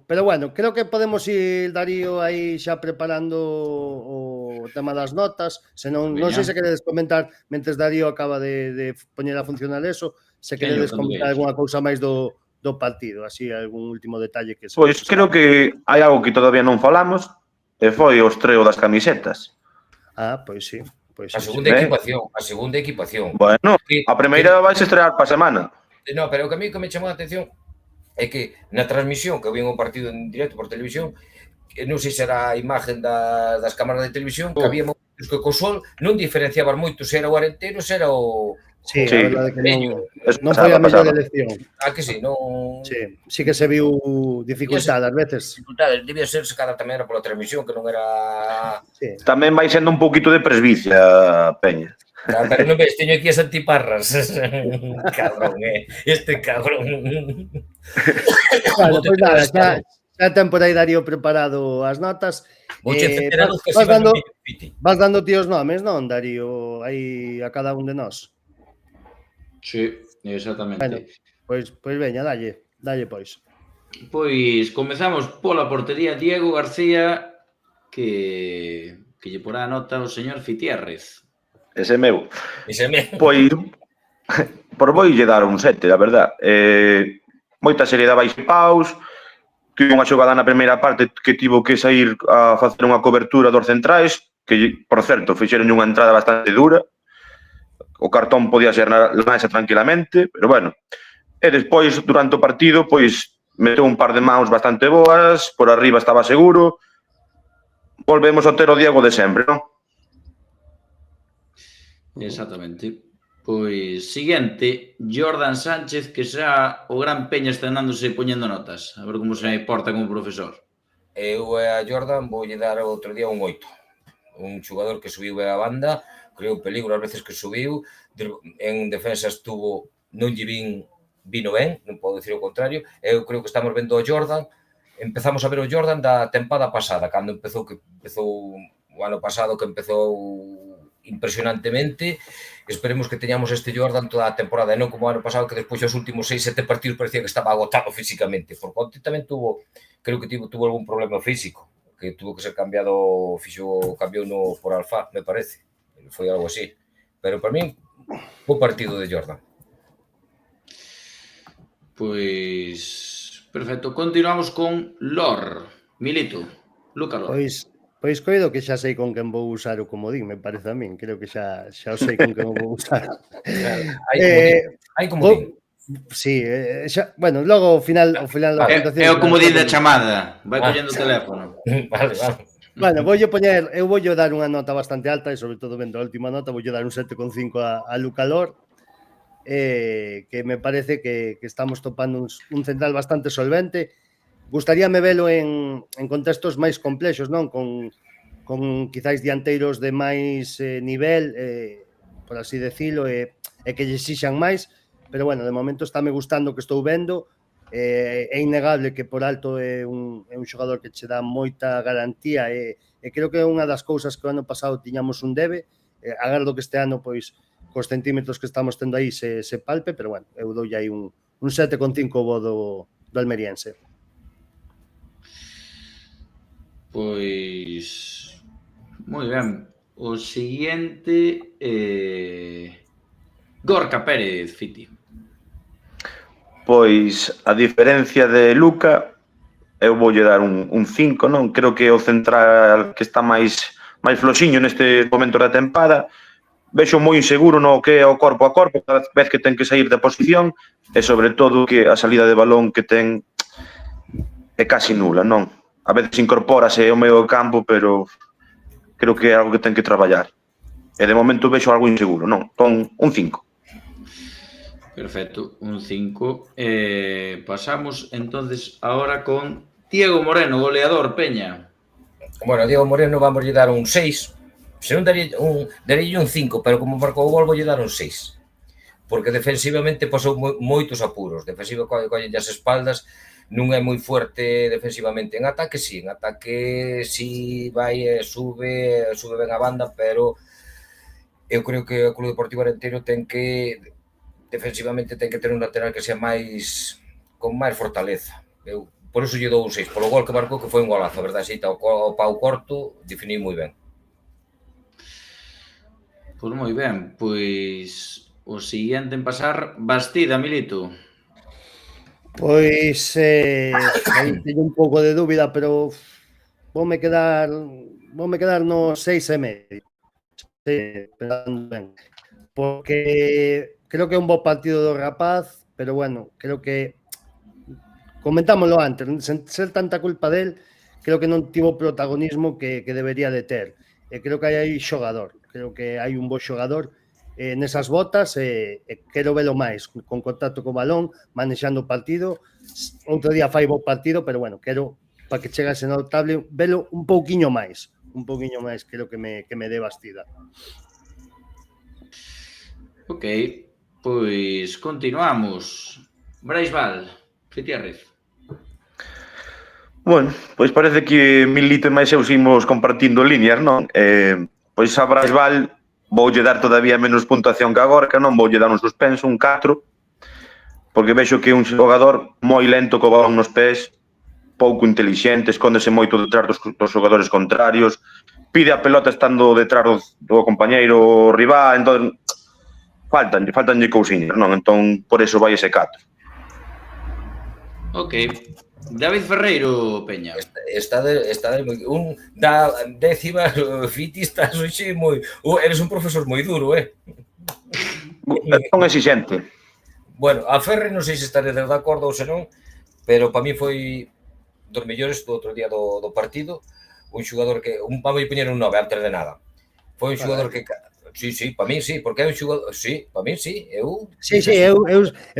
Pero bueno, creo que podemos ir, Darío, aí xa preparando o tema das notas. Non sei se queredes comentar, mentres Darío acaba de poñer a funcionar eso, se queredes comentar algunha cousa máis do partido, así algún último detalle que... Pois creo que hai algo que todavía non falamos, e foi o estreo das camisetas. Pois sí. A segunda equipación. Bueno, a primeira vais estrear para a semana. No, pero o que a mí que me chamou a atención é que na transmisión, que vin o partido en directo por televisión, non sei se era a imagen das cámaras de televisión, que había momentos que co sol non diferenciaban moito se era o Arenteiro, se era o... Sí, a verdade que non foi a mellor elección. Que sí, non... Sí que se viu dificultade ás veces. Dificultade, debía ser secada tamén era pola transmisión, que non era... Tamén vai sendo un poquito de presbicia, Peña. Pero non ves, teño aquí as antiparras. Cabrón, este cabrón. Bueno, pois nada, xa ten por aí Darío preparado as notas. Vas dando ti os nomes, non, Darío, aí a cada un de nós? Sí, exactamente. Bueno, pois veña, dalle pois. Pois comezamos pola portería Diego García, que lle porá a nota o señor Fitiérrez. Ese meu. Pois, por voille dar un 7, a verdad. Moita seriedade baixo paus, tivo unha xogada na primeira parte que tivo que sair a facer unha cobertura dos centrais, que, por certo, fixeron unha entrada bastante dura. O cartón podía ser na mesa tranquilamente, pero bueno. E despois, durante o partido, pois meteu un par de mãos bastante boas, por arriba estaba seguro. Volvemos a ter o Diego de sempre, non? Exactamente. Pois, seguinte, Jordan Sánchez, que xa o gran Peña estrenándose poñendo notas. A ver como se porta como profesor. Eu a Jordan voulle dar outro día un 8. Un xogador que subiu a banda, creou peligro as veces que subiu, en defensa estuvo, non lle vino ben, non podo dicir o contrario. Eu creo que estamos vendo o Jordan, empezamos a ver o Jordan da tempada pasada, cando empezou o ano pasado, que empezou impresionantemente. Esperemos que teñamos este Jordan toda a temporada, e non como o ano pasado, que despois os últimos 6-7 partidos parecía que estaba agotado físicamente. Por conta tamén creo que tuvo algún problema físico, que tuvo que ser cambiou no por Alfa, me parece. Foi algo así. Pero para mí, bo partido de Jordan. Pois, perfecto. Continuamos con Lor. Milito, Luca Lor. Pois coido que xa sei con quen vou usar o comodín, me parece a min. Creo que xa o sei con quen vou usar. Hai comodín. Sí, bueno, logo ao final da presentación... É o comodín da chamada. Vai collendo o teléfono. Vale. Bueno, eu voulle dar unha nota bastante alta e sobre todo vendo a última nota, voulle dar un 7,5 a Luca Lor, que me parece que estamos topando un central bastante solvente. Gustaríame velo en contextos máis complexos, non? Con quizáis dianteiros de máis nivel, por así decirlo, e que lle exixan máis, pero bueno, de momento estáme gustando o que estou vendo. É innegable que por alto é un xogador que che dá moita garantía e creo que é unha das cousas que o ano pasado tiñamos un debe. Agardo que este ano, pois, cos centímetros que estamos tendo aí se palpe, pero bueno, eu doulle aí un 7,5 bo do almeriense. Pois, moi ben. O siguiente, Gorka Pérez, Fiti. Pois, a diferencia de Luca, eu voulle dar un 5, non? Creo que o central que está máis floxiño neste momento da tempada, vexo moi inseguro no que é o corpo a corpo, cada vez que ten que sair da posición, e sobre todo que a salida de balón que ten é casi nula, non? A veces incorpórase ao medio do campo, pero creo que é algo que ten que traballar. E de momento vexo algo inseguro, non? Con un 5. Perfecto, un 5. Pasamos entonces ahora con Diego Moreno, goleador, Peña. Bueno, Diego Moreno vamos a dar un 6. Se non daría un 5, pero como marcou o gol vou dar un 6. Porque defensivamente pasou moitos apuros. Defensivo colle as espaldas, non é moi fuerte defensivamente. En ataque sí vai e sube ben a banda, pero eu creo que o Club Deportivo Arenteiro defensivamente ten que ter un lateral que sea con máis fortaleza. Eu por iso lle dou un 6, polo gol que marcou, que foi un golazo, a verdade, o pau corto, definiu moi ben. Pois moi ben, pois o seguinte en pasar, Bastida, Milito. Pois teño un pouco de dúbida, pero voume quedar no 6,5. Pensando ben. Porque creo que é un bo partido do rapaz, pero bueno, creo que comentámoslo antes, sen ser tanta culpa del, creo que non tivo o protagonismo que debería de ter. Creo que hai xogador, creo que hai un bo xogador nesas botas e quero velo máis, con contacto co balón, manexando o partido. Outro día fai bo partido, pero bueno, quero, para que chegase notable, velo un pouquiño máis, creo que me dé Bastida. Ok, pois continuamos. Brais Val, Fitiarrez. Bueno, pois parece que Milito e máis eu seguimos compartindo líneas, non? Pois a Brais Val voulle dar todavía menos puntuación que a Gorka, non? Voulle dar un suspenso, un 4, porque vexo que é un xogador moi lento co balón nos pés, pouco intelixente, escóndese moito detrás dos xogadores contrarios, pide a pelota estando detrás do compañeiro rival, entón faltanlle cousiñas, non? Entón, por eso vai ese 4. Ok. David Ferreiro, Peña. Está da décima, Fiti, estás hoxe moi... Eres un profesor moi duro, Non exixente. Bueno, a Ferre non sei se estaré de acordo ou se non, pero para mí foi dos mellores do outro día do partido, un xogador que... Vamos a poñer un 9 antes de nada. Foi un xogador que... Sí, para mí sí, porque é un xogador... Sí, para mí sí, eu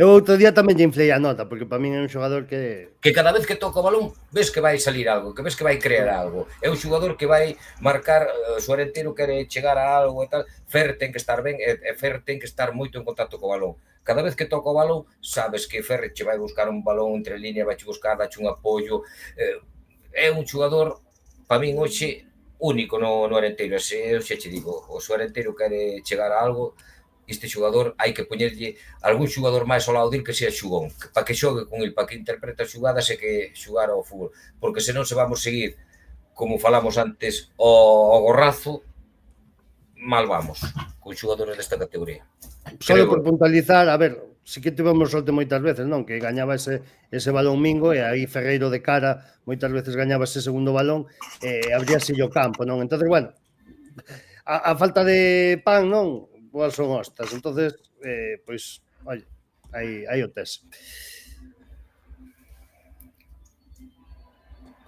outro día tamén lle inflei a nota, porque para mí é un xogador que cada vez que toca o balón ves que vai salir algo, que ves que vai crear algo. É un xogador que vai marcar, o seu Arenteiro quere chegar a algo e tal. Fer ten que estar ben e Fer ten que estar moito en contacto co balón. Cada vez que toca o balón, sabes que Fer che vai buscar un balón entre línea, vai che buscar, dache un apoio. É un xogador, para min, hoxe, único no Arenteiro. Eu xa che digo, o seu Arenteiro quere chegar a algo, este xogador hai que poñerlle algún xogador máis ao lado dele que sea xugón, para que xogue con el, para que interprete as xugadas e que xugar ao fútbol, porque senón se vamos seguir, como falamos antes, ao gorrazo, mal vamos, con xogadores desta categoría. Solo por puntualizar, a ver, si que tivemos sorte moitas veces, non? Que gañaba ese balón Mingo e aí Ferreiro de cara moitas veces gañaba ese segundo balón e abríase o campo, non? Entonces, bueno, a falta de pan, non? Boas son hostas. Entonces, pois, oye, aí o tes.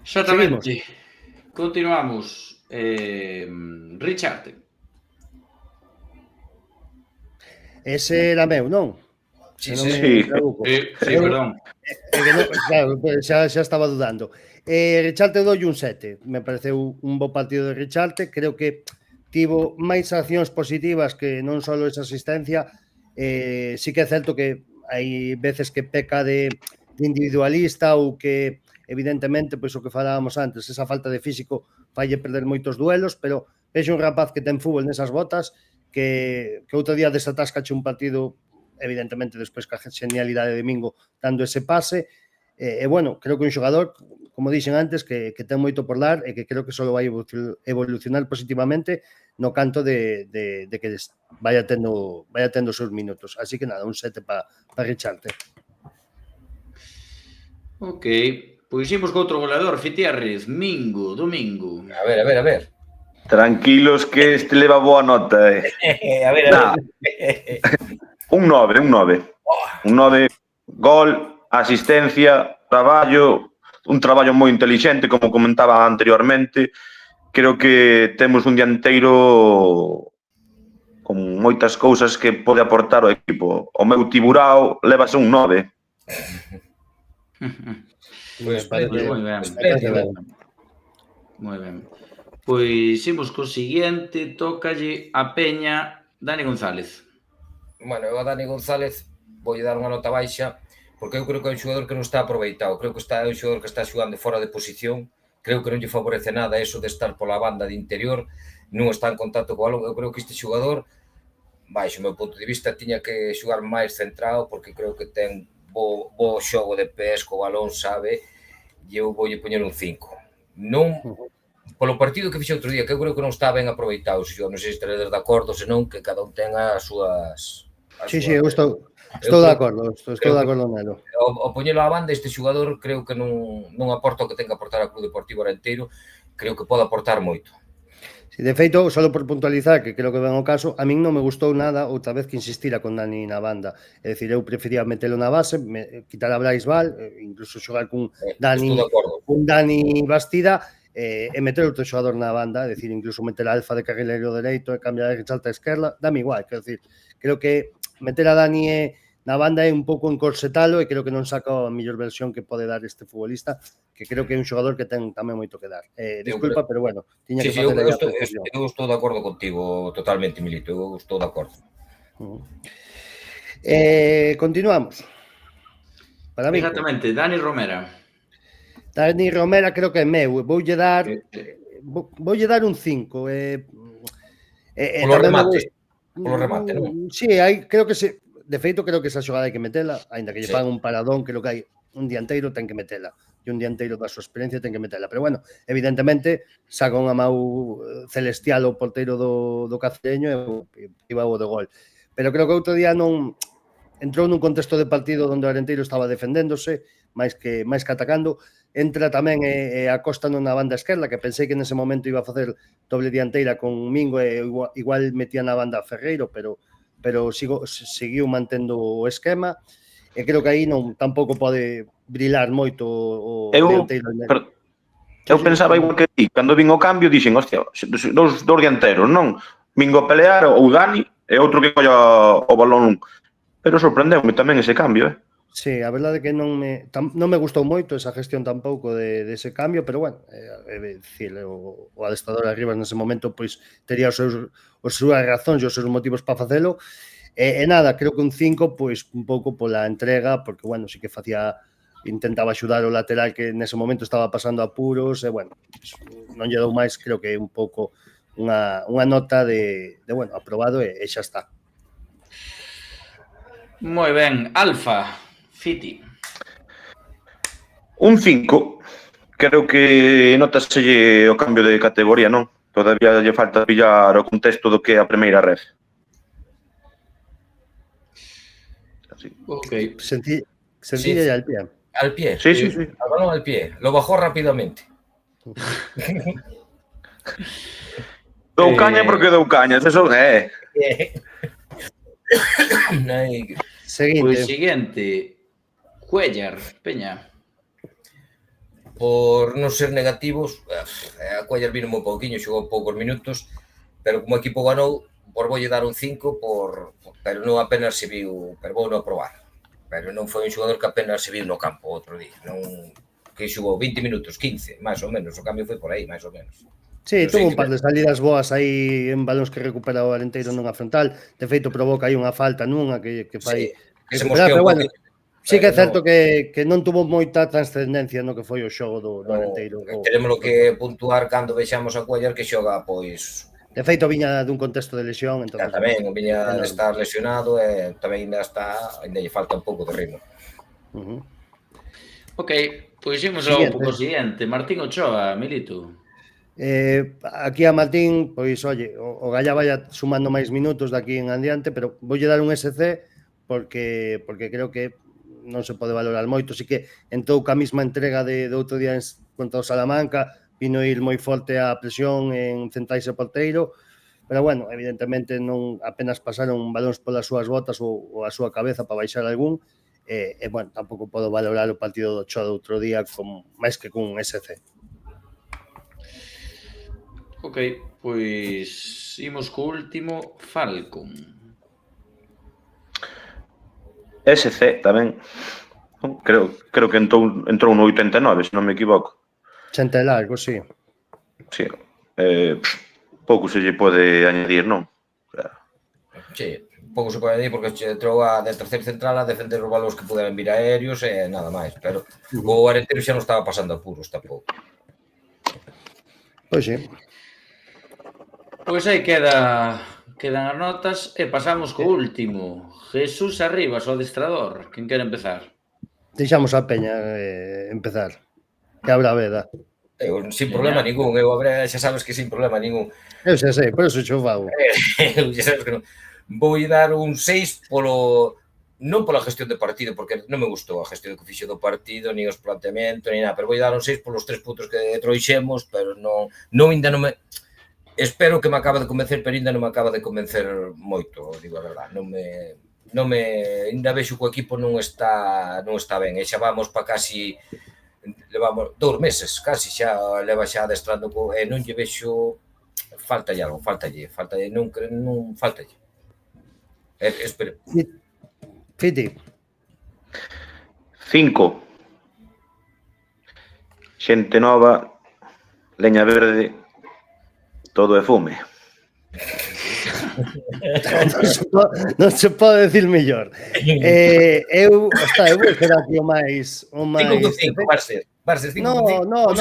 Exactamente. Continuamos. Richard. Ese era meu, non? Sí, Sí, Perdón. Claro, xa estaba dudando. Richarte doi un 7. Me pareceu un bo partido de Richarte. Creo que tivo máis accións positivas que non só esa asistencia. Sí que é certo que hai veces que peca de individualista ou que evidentemente, pois o que falábamos antes, esa falta de físico falle perder moitos duelos, pero vexo un rapaz que ten fútbol nesas botas que outro día desatascache un partido, evidentemente despois que a genialidade de Mingo dando ese pase, e bueno, creo que un xogador, como dixen antes, que ten moito por dar e que creo que só vai evolucionar positivamente no canto de que vaya tendo os seus minutos. Así que nada, un 7 para Richarte. Ok, pois imos co outro goleador, Fitierres, Domingo. A ver. tranquilos que este leva boa nota. A ver. Un 9. Un 9, gol, asistencia, traballo, un traballo moi intelixente, como comentaba anteriormente. Creo que temos un dianteiro con moitas cousas que pode aportar ao equipo. O meu Tiburao levase un 9. Pois moi ben. Pois imos co seguinte, tócalle a Peña, Dani González. Bueno, eu a Dani González vou dar unha nota baixa porque eu creo que é un xogador que non está aproveitado, creo que é un xogador que está xogando fora de posición, creo que non lle favorece nada eso de estar pola banda de interior, non está en contacto co balón. Eu creo que este xogador, baixo o meu punto de vista, tiña que xogar máis centrado porque creo que ten bo xogo de pés co balón, sabe, e eu voulle poñer un 5. Non polo partido que fixe outro día, que eu creo que non está ben aproveitado, non sei se estaredes de acordo, senón que cada un ten as súas... Sí, eu estou de acordo, estou de acordo nelo. O poñelo á banda, este xogador creo que non aporta o que ten que aportar ao Club Deportivo Arenteiro, creo que pode aportar moito. Sí, de feito, só por puntualizar, que creo que ven o caso, a min non me gustou nada outra vez que insistira con Dani na banda. É dicir, eu prefería metelo na base, quitar a Blaisval, incluso xogar cun Dani Bastida, e meter outro xogador na banda, é dicir, incluso meter a Alfa de carrilero dereito e cambiar a Richarte a esquerda, dame igual, quero dicir, creo que meter a Dani na banda é un pouco encorsetalo e creo que non saca a mellor versión que pode dar este futbolista, que creo que é un xogador que ten tamén moito que dar. Disculpa, pero bueno, tiña que facer a precisión. Eu estou de acordo contigo totalmente, Milito, eu estou de acordo. Continuamos. Para mí. Exactamente, Dani Romera. Dani Romera creo que é meu, voulle dar un 5. Polo remate, non? Sí, creo que de feito creo que esa xogada hai que metela, aínda que lle pagan un paradón, creo que hai un dianteiro ten que metela, e un dianteiro da súa experiencia ten que metela, pero bueno, evidentemente saca unha mau celestial o porteiro do Cacereño e iba o de gol, pero creo que outro día non entrou nun contexto de partido onde o Arenteiro estaba defendéndose máis que atacando, entra tamén e acosta na banda esquerda, que pensei que nese momento iba a facer doble dianteira con Mingo e igual metía na banda Ferreiro, pero seguiu mantendo o esquema e creo que aí tampouco pode brilar moito o dianteiro. Eu pensaba igual que ti, cando vin o cambio dixen, hostia, dous dianteiros, non? Mingo a pelear ou Dani e outro que colla o balón, pero sorprendeume tamén ese cambio, Sí, a verdade é que non me gustou moito esa gestión tampouco de ese cambio, pero bueno, o adestrador arriba nese momento pois tería os súas razóns e os seus motivos para facelo, e nada, creo que un 5 pois un pouco pola entrega, porque bueno, sí que facía intentaba axudar o lateral que nese momento estaba pasando apuros, e, bueno, non lle dou máis, creo que é un pouco unha nota de bueno, aprobado e xa está. Moi ben, Alfa, Fiti. Un 5. Creo que notaselle o cambio de categoría, non? Todavía lle falta pillar o contexto do que é a primeira ref. Así. Ok. Sencilla e al pie. Al pie. Sí. El balón al pie. Lo bajó rápidamente. Dou caña porque dou cañas, eso é. Seguinte. Pois seguinte, Cuellar, Peña. Por non ser negativos, a Cuellar vino moi pouquiño, xogou poucos minutos, pero como equipo ganou, por voulle dar un 5, pero non apenas se viu, pero vou non aprobar. Pero non foi un xogador que apenas se viu no campo outro día, non que xogou 20 minutos, 15, máis ou menos, o cambio foi por aí, máis ou menos. Sí, tuvo un par de salidas boas aí en balóns que recupera o Arenteiro nunha frontal, de feito provoca aí unha falta nunha que fai... Que se mosqueou un pouquinho. Sí que é certo que non tuvo moita trascendencia no que foi o xogo do Arenteiro. Teremos que puntuar cando vexamos a Cuellar que xoga, pois... De feito, viña dun contexto de lesión. Entonces, tamén, viña de estar lesionado e tamén ainda lle falta un pouco de ritmo. Ok, pois imos ao pouco siguiente. Martín Ochoa, Milito. Aquí a Martín, pois, oye, o Gallá vaya sumando máis minutos daqui en adiante, pero voulle dar un SC porque creo que non se pode valorar moito. Así que entrou ca mesma entrega de outro día contra o Salamanca, vino ir moi forte a presión en centrais e porteiro, pero, bueno, evidentemente non apenas pasaron balóns polas súas botas ou a súa cabeza para baixar algún, e, bueno, tampouco podo valorar o partido do Ochoa do outro día máis que cun SC. Ok, pois imos co último, Falcon. SC tamén. Creo que entrou no 89, se non me equivoco. 80 e largo, sí. Sí. Pouco se lle pode añadir, non? Sí, pouco se pode añadir porque entrou de terceiro central a defender os balóns que puderan vir aéreos e nada máis, pero o Arenteiro xa non estaba pasando apuros tampouco. Pois sí. Pois aí quedan as notas e pasamos co último. Jesús Arribas, o adestrador. Quen quere empezar? Deixamos a Peña empezar. Que abra a veda. Sin problema ningún, xa sabes que sin problema ningún. Eu xa sei, por eso xo fago. Xa sabes que non. Vou dar un 6 non pola gestión de partido, porque non me gustou a gestión que fixo do partido, ni os planteamentos, ni nada, pero vou dar un 6 polos 3 puntos que trouxemos, pero ainda non me... Espero que me acabe de convencer, pero ainda non me acaba de convencer moito, digo a verdade. Ainda vexo que o equipo non está ben, e xa vamos para casi... Levamos 2 meses, casi xa leva xa adestrando e non lle vexo... Faltalle algo, faltalle, non faltalle. Espero. Fiti. 5. Xente nova, leña verde, todo é fume. Non se pode decir mellor. Eu vou ser aquí o máis... 5,5, Barces, 5,5. No,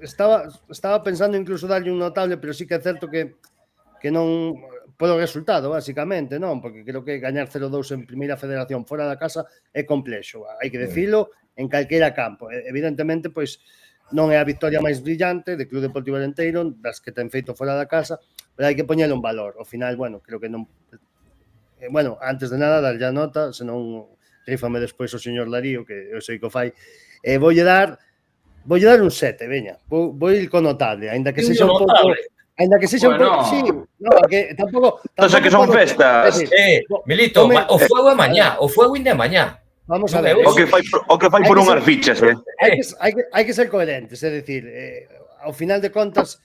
estaba pensando incluso darlle un notable, pero sí que é certo que non... Polo resultado, basicamente, non? Porque creo que gañar 0-2 en primeira federación fora da casa é complexo. Hai que decirlo en calquera campo. Evidentemente, pois, non é a victoria máis brillante de Club Deportivo Arenteiro, das que ten feito fora da casa, pero hai que poñelo en valor. Ao final, bueno, creo que non... Bueno, antes de nada, darlle a nota, senón rífame despois o señor Darío, que eu sei que o fai. Voulle dar un 7, veña. Vou ir con notable, ainda que sexa un pouco... Ainda que sexa un pouco... Sí, que tampouco... Non sei que son festas. Milito, o fuego é mañá, o fuego ainda é mañá. Vamos a ver. O que fai por unhas fichas, Hai que ser coherentes, é dicir, ao final de contas,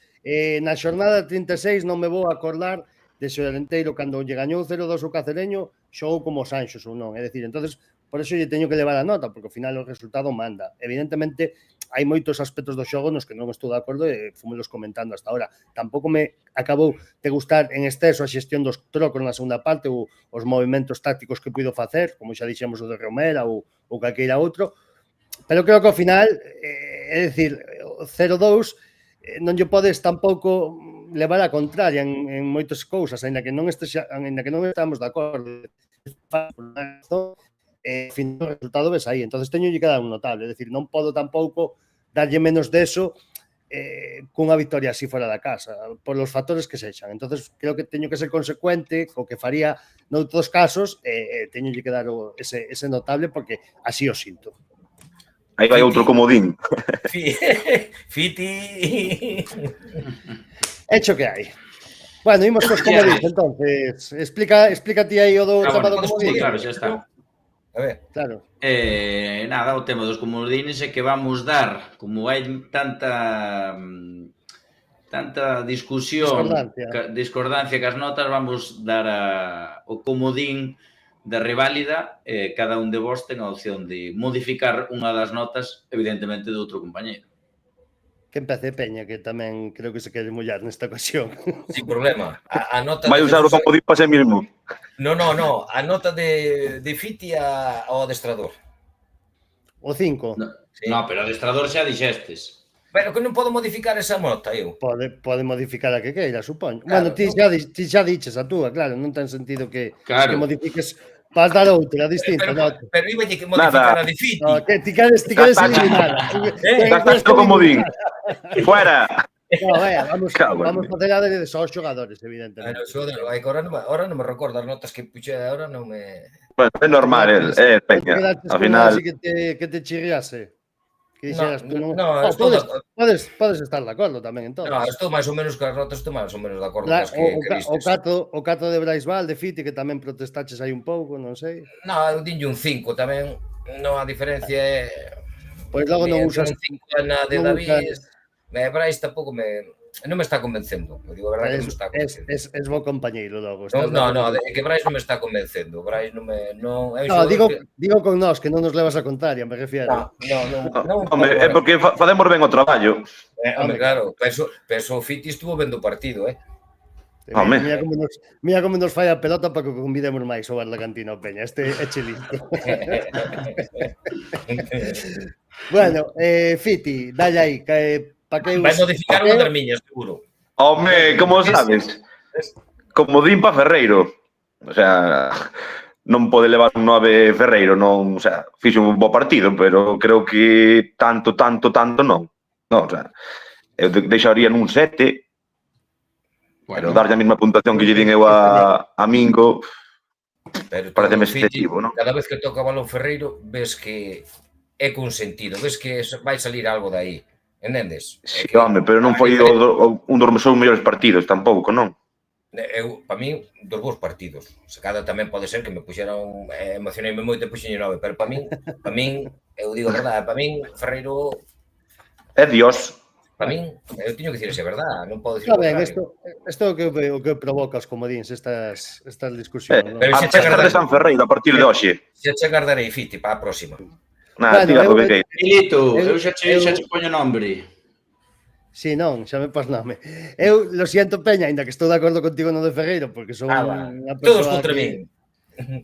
na xornada 36 non me vou acordar de se o Arenteiro cando lle gañou 0-2 o Cacereño xogou como Sanxos ou non, é dicir, entonces por eso lle teño que levar a nota, porque ao final o resultado manda. Evidentemente, hai moitos aspectos do xogo nos que non estou de acordo e fomos comentando hasta ahora. Tampouco me acabou de gustar en exceso a xestión dos trocos na segunda parte ou os movimentos tácticos que puido facer, como xa dixemos o de Romera ou calqueira outro, Pero creo que ao final, é dicir, o 0-2 non lle podes tampouco levar a contraria en moitas cousas, aínda que non estamos de acordo. Ao final o resultado ves aí, entonces teño que dar un notable, é dicir, non podo tampouco darlle menos deso cunha victoria así fora da casa, por os factores que sexan. Entonces creo que teño que ser consecuente co que faría noutros casos, teño que dar ese notable porque así o sinto. Aí vai outro comodín. Fiti. Hecho que hai. Bueno, imos cos comodíns, entonces. Explica ti aí o do chamado comodín. Claro, xa está. A ver. Claro. Nada, o tema dos comodines é que vamos dar, como hai tanta discusión, discordancia que as notas, vamos dar o comodín de reválida. Cada un de vos ten a opción de modificar unha das notas, evidentemente, de outro compañeiro. Que empece Peña, que tamén creo que se quere mollar nesta ocasión. Sin problema. A nota Vai usar o comodín para ser mismo. No. A nota de Fiti ao adestrador. O 5. No, pero adestrador xa dixestes. Pero que non podo modificar esa nota, eu. Pode modificar a que queira, supoño. Bueno, ti xa diches a túa, claro, non ten sentido que modifiques. Vas dar outra, distinta nota. Pero iba que modificar a de Fiti. No, que ti queres eliminar. Estás o comodín. Fuera. No, vamos facer a de só os xogadores, evidentemente. Ahora non me recordo as notas que puxei, ahora non me... Bueno, é normal, Peña. Ao final... Que te chirriase. Que dixeras, podes estar de acordo tamén, entón. No, estou máis ou menos que as notas, estou máis ou menos de acordo que vistes. O cato de Braisval, de Fiti, que tamén protestaches aí un pouco, non sei. No, eu dinlle un 5 tamén, non a diferencia é... Pois logo non usas... Un 5 na de David... Brais tampouco non me está convencendo. Digo, a verdade que non me está convencendo. Es bo compañeiro logo. No, que Brais non me está convencendo. Brais non me... No, digo con nós, que non nos levas a contraria, me refiero. No. Home, é porque facemos ben o traballo. Home, claro, penso o Fiti estuvo vendo o partido, Mira como nos fai a pelota para que convidemos máis ao bar da cantina o Peña. Este é chelisto. Bueno, Fiti, dalle aí, vai modificar unha das miñas, seguro. Home, como sabes? Comodín para Ferreiro. O sea, non pode levar un 9 Ferreiro, non, o sea, fixo un bo partido, pero creo que tanto non. Non, o sea, eu deixaría nun 7, pero darlle a mesma puntuación que lle din eu a Mingo, pareceme excesivo, non? Cada vez que toca o balón Ferreiro, ves que é con sentido, ves que vai salir algo de aí. Entendes? Sí, home, pero non foi un dos seus mellores partidos tampouco, non? Para min, dos bons partidos. Se cada tamén pode ser que me puxeran, emocioneime moito e puxenlle 9, pero para min, eu digo a verdade, para min, Ferreiro... É Dios. Para min, eu teño que dicir esa verdade, non podo dicir o contrario. Isto é o que provoca os comodíns, estas discusións. A festa de San Ferreiro a partir de hoxe. Xa che guardarei, Fiti, para a próxima. Nada, tira o que queira. Milito, eu xa che poño nombre. Si, non, xa me pos nome. Eu lo siento, Peña, ainda que estou de acordo contigo no de Ferreiro, porque son unha persoa todos contra min.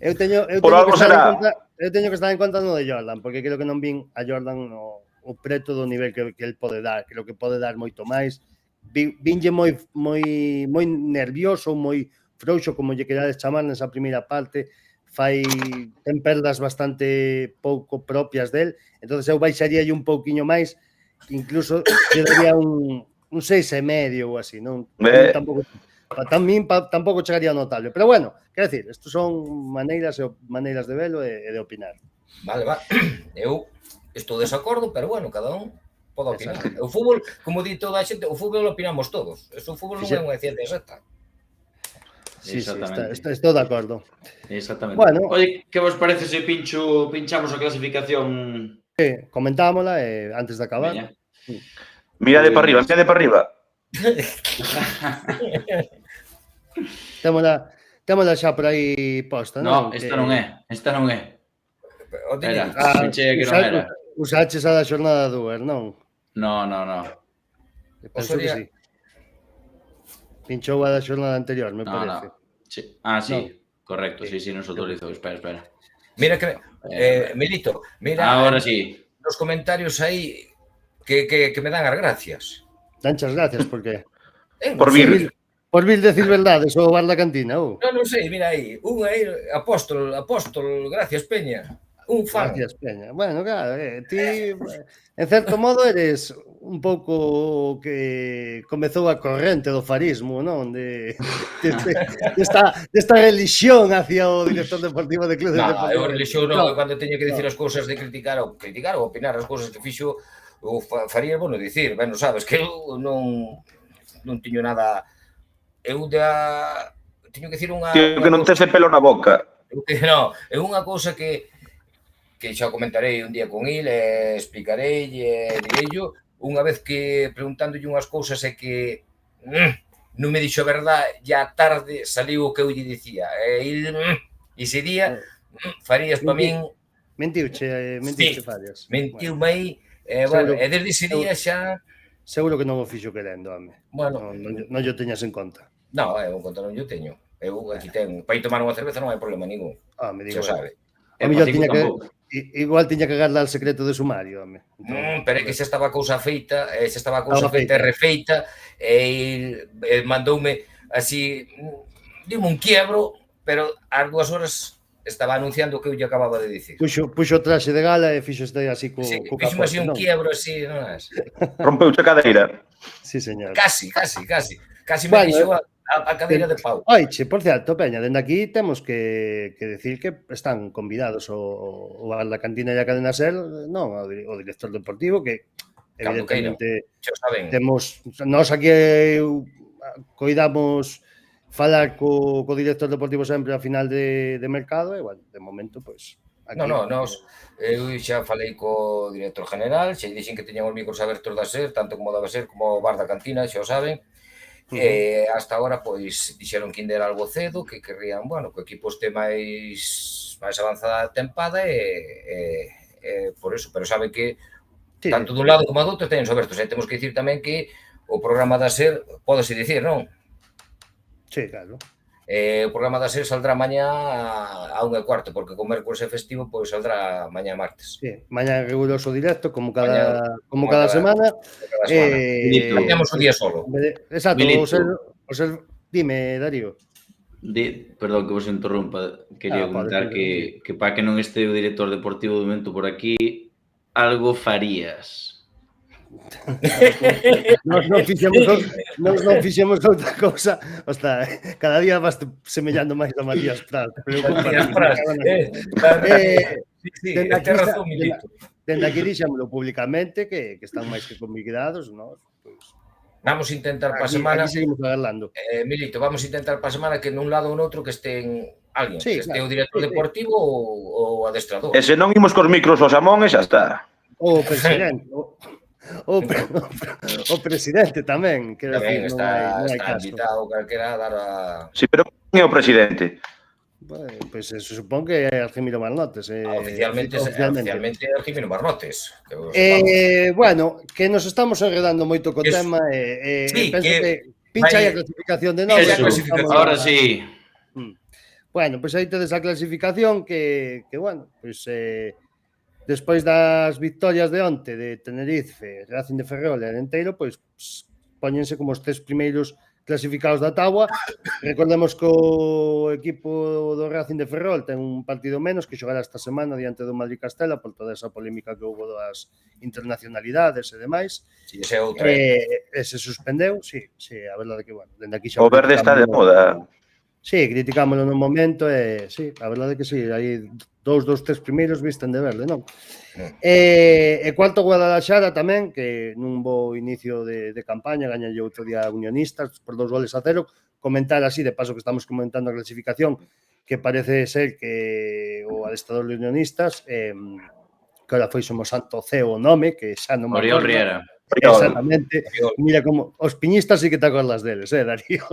Eu teño que estar en conta no de Jordan, porque creo que non vin a Jordan o preto do nivel que el pode dar. Creo que pode dar moito máis. Vinlle moi nervioso, moi frouxo, como lle querades chamar nesa primeira parte. Ten perdas bastante pouco propias del, entonces eu baixaría un pouquiño máis, incluso lle daría un 6,5 ou así, non? Tampouco chegaría notable, pero bueno, quero dicir, estos son maneiras de velo e de opinar. Vale, eu estou desacordo, pero bueno, cada un pode opinar. O fútbol, como di toda a xente, o fútbol opinamos todos, o fútbol non é unha ciencia exacta. Sí, estou de acordo. Exactamente. Bueno, oye, que vos parece se pinchamos a clasificación? Comentámola antes de acabar. Mira de para arriba. Témola xa por aí posta, non? No, esta non é. Espera, pinchei que non era. Usaches a da xornada 2, non? No. Penso que sí. Pinchou a da xornada anterior, me parece. Sí. Sí, correcto, sí, nos autorizou. Espera. Mira que... Milito, mira... Ahora sí. nos comentarios aí que me dan as gracias. Danchas gracias, porque Por vir. por vir decir verdades o bar da cantina, Non sei, mira aí, un aí, Apóstol, gracias, Peña. Un fan. Gracias, Peña. Bueno, claro, ti, en certo modo, eres un pouco que comezou a corrente do farismo, non? Desta religión hacia o director deportivo de Club Non, Deportivo. eu religión non, cando teño que dicir as cousas de criticar ou opinar as cousas que fixo o faría, bueno, dicir, ben, sabes que eu non tiño nada. Eu teño que dicir unha... Tío, que non tes pelo na boca. Non, é unha cousa que xa comentarei un día con il, explicarei, dirello, unha vez que preguntándolle unhas cousas e que non me dixo a verdade, ya tarde saliu o que eu lle dicía. Ese día, Farías para min... Mentiuche Farías. Mentiume aí, bueno, e desde ese día xa... Seguro que non o fixo querendo, home. Bueno, non yo teñas en conta. Non, eu en conta non yo teño. Eu aquí ten, para ir tomar unha cerveza non hai problema ningún. Me digo, xa sabe. Igual tiña que guardar el secreto de sumario, home. Pero é que xa estaba a cousa feita, e refeita, e mandoume así, dime un quiebro, pero ás 2 horas estaba anunciando o que eu lle acababa de dicir. Puxo o traxe de gala e fixo este así co capote. Fixo así un quiebro así, non é? Rompeuche a cadeira. Sí, señor. Casi me dixo a cadeira de pau. Oiche, por certo, Peña, dende aquí temos que decir que están convidados o bar da cantina e a cadena SER, non, o director deportivo, que evidentemente temos, nós aquí coidamos falar co director deportivo sempre a final de mercado e, bueno, de momento, pois... Non, eu xa falei co director general, xa dixen que teñan os micros abertos da SER, tanto como daba SER como o bar da cantina, xa o saben. Hasta agora, pois, dixeron que indera algo cedo, que querrían, bueno, que o equipo este máis avanzada a tempada e por eso, pero sabe que tanto dun lado como do outro teñen abertos. E temos que dicir tamén que o programa da SER, pódese dicir, non? Sí, claro. O programa da SER saldrá mañá a 1:15, porque con mércores é festivo, pois saldrá mañá martes. Sí, mañá riguroso directo, como cada semana. Temos un día solo. Exacto, dime, Darío. Perdón que vos interrompa, quería comentar que para que non este o director deportivo do momento por aquí, algo farías. Nos non fixemos outra cousa, hostia, cada día vas semellando máis a Matías Prat. Dende aquí dixémolo públicamente que están máis que convidados, non? Vamos a intentar para a semana. Aquí seguimos agarlando. Milito, vamos a intentar para a semana que nun lado ou noutro que estén alguén, que este o director deportivo ou o adestrador. E se non imos cos micros ao Samón e xa está. O presidente. O presidente tamén, quero decir, non hai caso. Está invitado calquera a dar a... Sí, pero quen é o presidente? Pois se supón que é Argimiro Marnotes. Oficialmente é Argimiro Marnotes. Bueno, que nos estamos enredando moito co tema e penso que pincha aí a clasificación de novo. Ahora sí. Bueno, pois aí tedes a clasificación que bueno, pois... Despois das victorias de onte de Tenerife, Racing de Ferrol e Arenteiro, pois póñense como os 3 primeiros clasificados da táboa. Recordemos que o equipo do Racing de Ferrol ten un partido menos que xogará esta semana diante do Madrid Castela por toda esa polémica que houve das internacionalidades e demais. Si, ese é outro. Se suspendeu, sí, a verdade que, bueno, dende aquí xa... O verde está de moda. Sí, criticámoslo no momento e, sí, a verdade que sí, aí 2 dos 3 primeiros visten de verde, non? E cuarto Guadalajara tamén, que nun bo inicio de campaña, gañalle outro día a Unionistas por 2-0, comentar así, de paso que estamos comentando a clasificación, que parece ser que o adestrador de Unionistas, que ahora foi Somosanto Ceo o nome, que xa non me acordo. Oriol Riera. Exactamente. Mira como os piñistas sí que te acordas deles, Darío.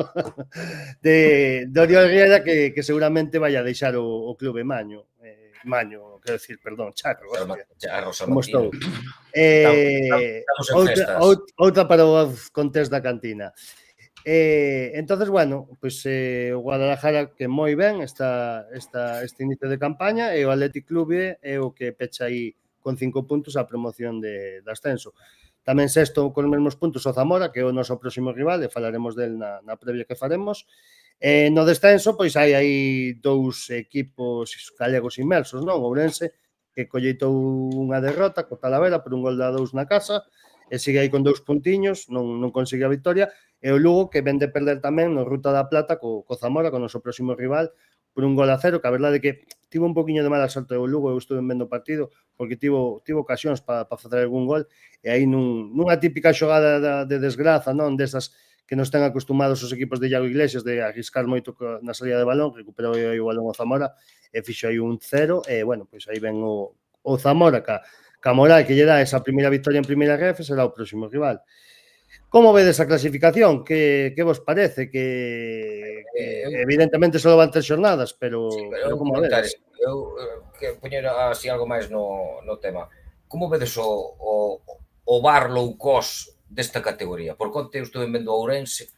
De Oriol Riera que seguramente vai a deixar o clube Maño, quero decir, perdón, Charro. Como estou. Outra para o contest da cantina. Entonces, bueno, pois o Guadalajara que moi ben este inicio de campaña e o Athletic Clube é o que pecha aí con 5 puntos a promoción de ascenso. Tamén sexto con os mesmos puntos o Zamora, que é o noso próximo rival, e falaremos del na previa que faremos. No descenso, pois hai dous equipos galegos inmersos, non? Ourense, que colleitou unha derrota co Talavera por 1-2 na casa, e sigue aí con 2 puntiños, non consigue a victoria, e o Lugo, que ven de perder tamén no Ruta da Plata co Zamora, con o noso próximo rival, por 1-0, que a verdade é que tivo un poquinho de mala sorte o Lugo, eu estuve vendo o partido, porque tivo ocasións para facer algún gol, e aí nunha típica xogada de desgraza, non? Desas que nos ten acostumados os equipos de Iago Iglesias de arriscar moito na salida de balón, recuperou aí o balón o Zamora, e fixo aí un 0, e, bueno, pois aí ven o Zamora, ca moral que lle dá esa primeira victoria en primeira ref, será o próximo rival. Como vedes a clasificación? Que vos parece? Que evidentemente só van 3 xornadas, pero como vedes? Eu que poñer así algo máis no tema. Como vedes o bar low cost desta categoría? Por conta eu estou vendo a Ourense,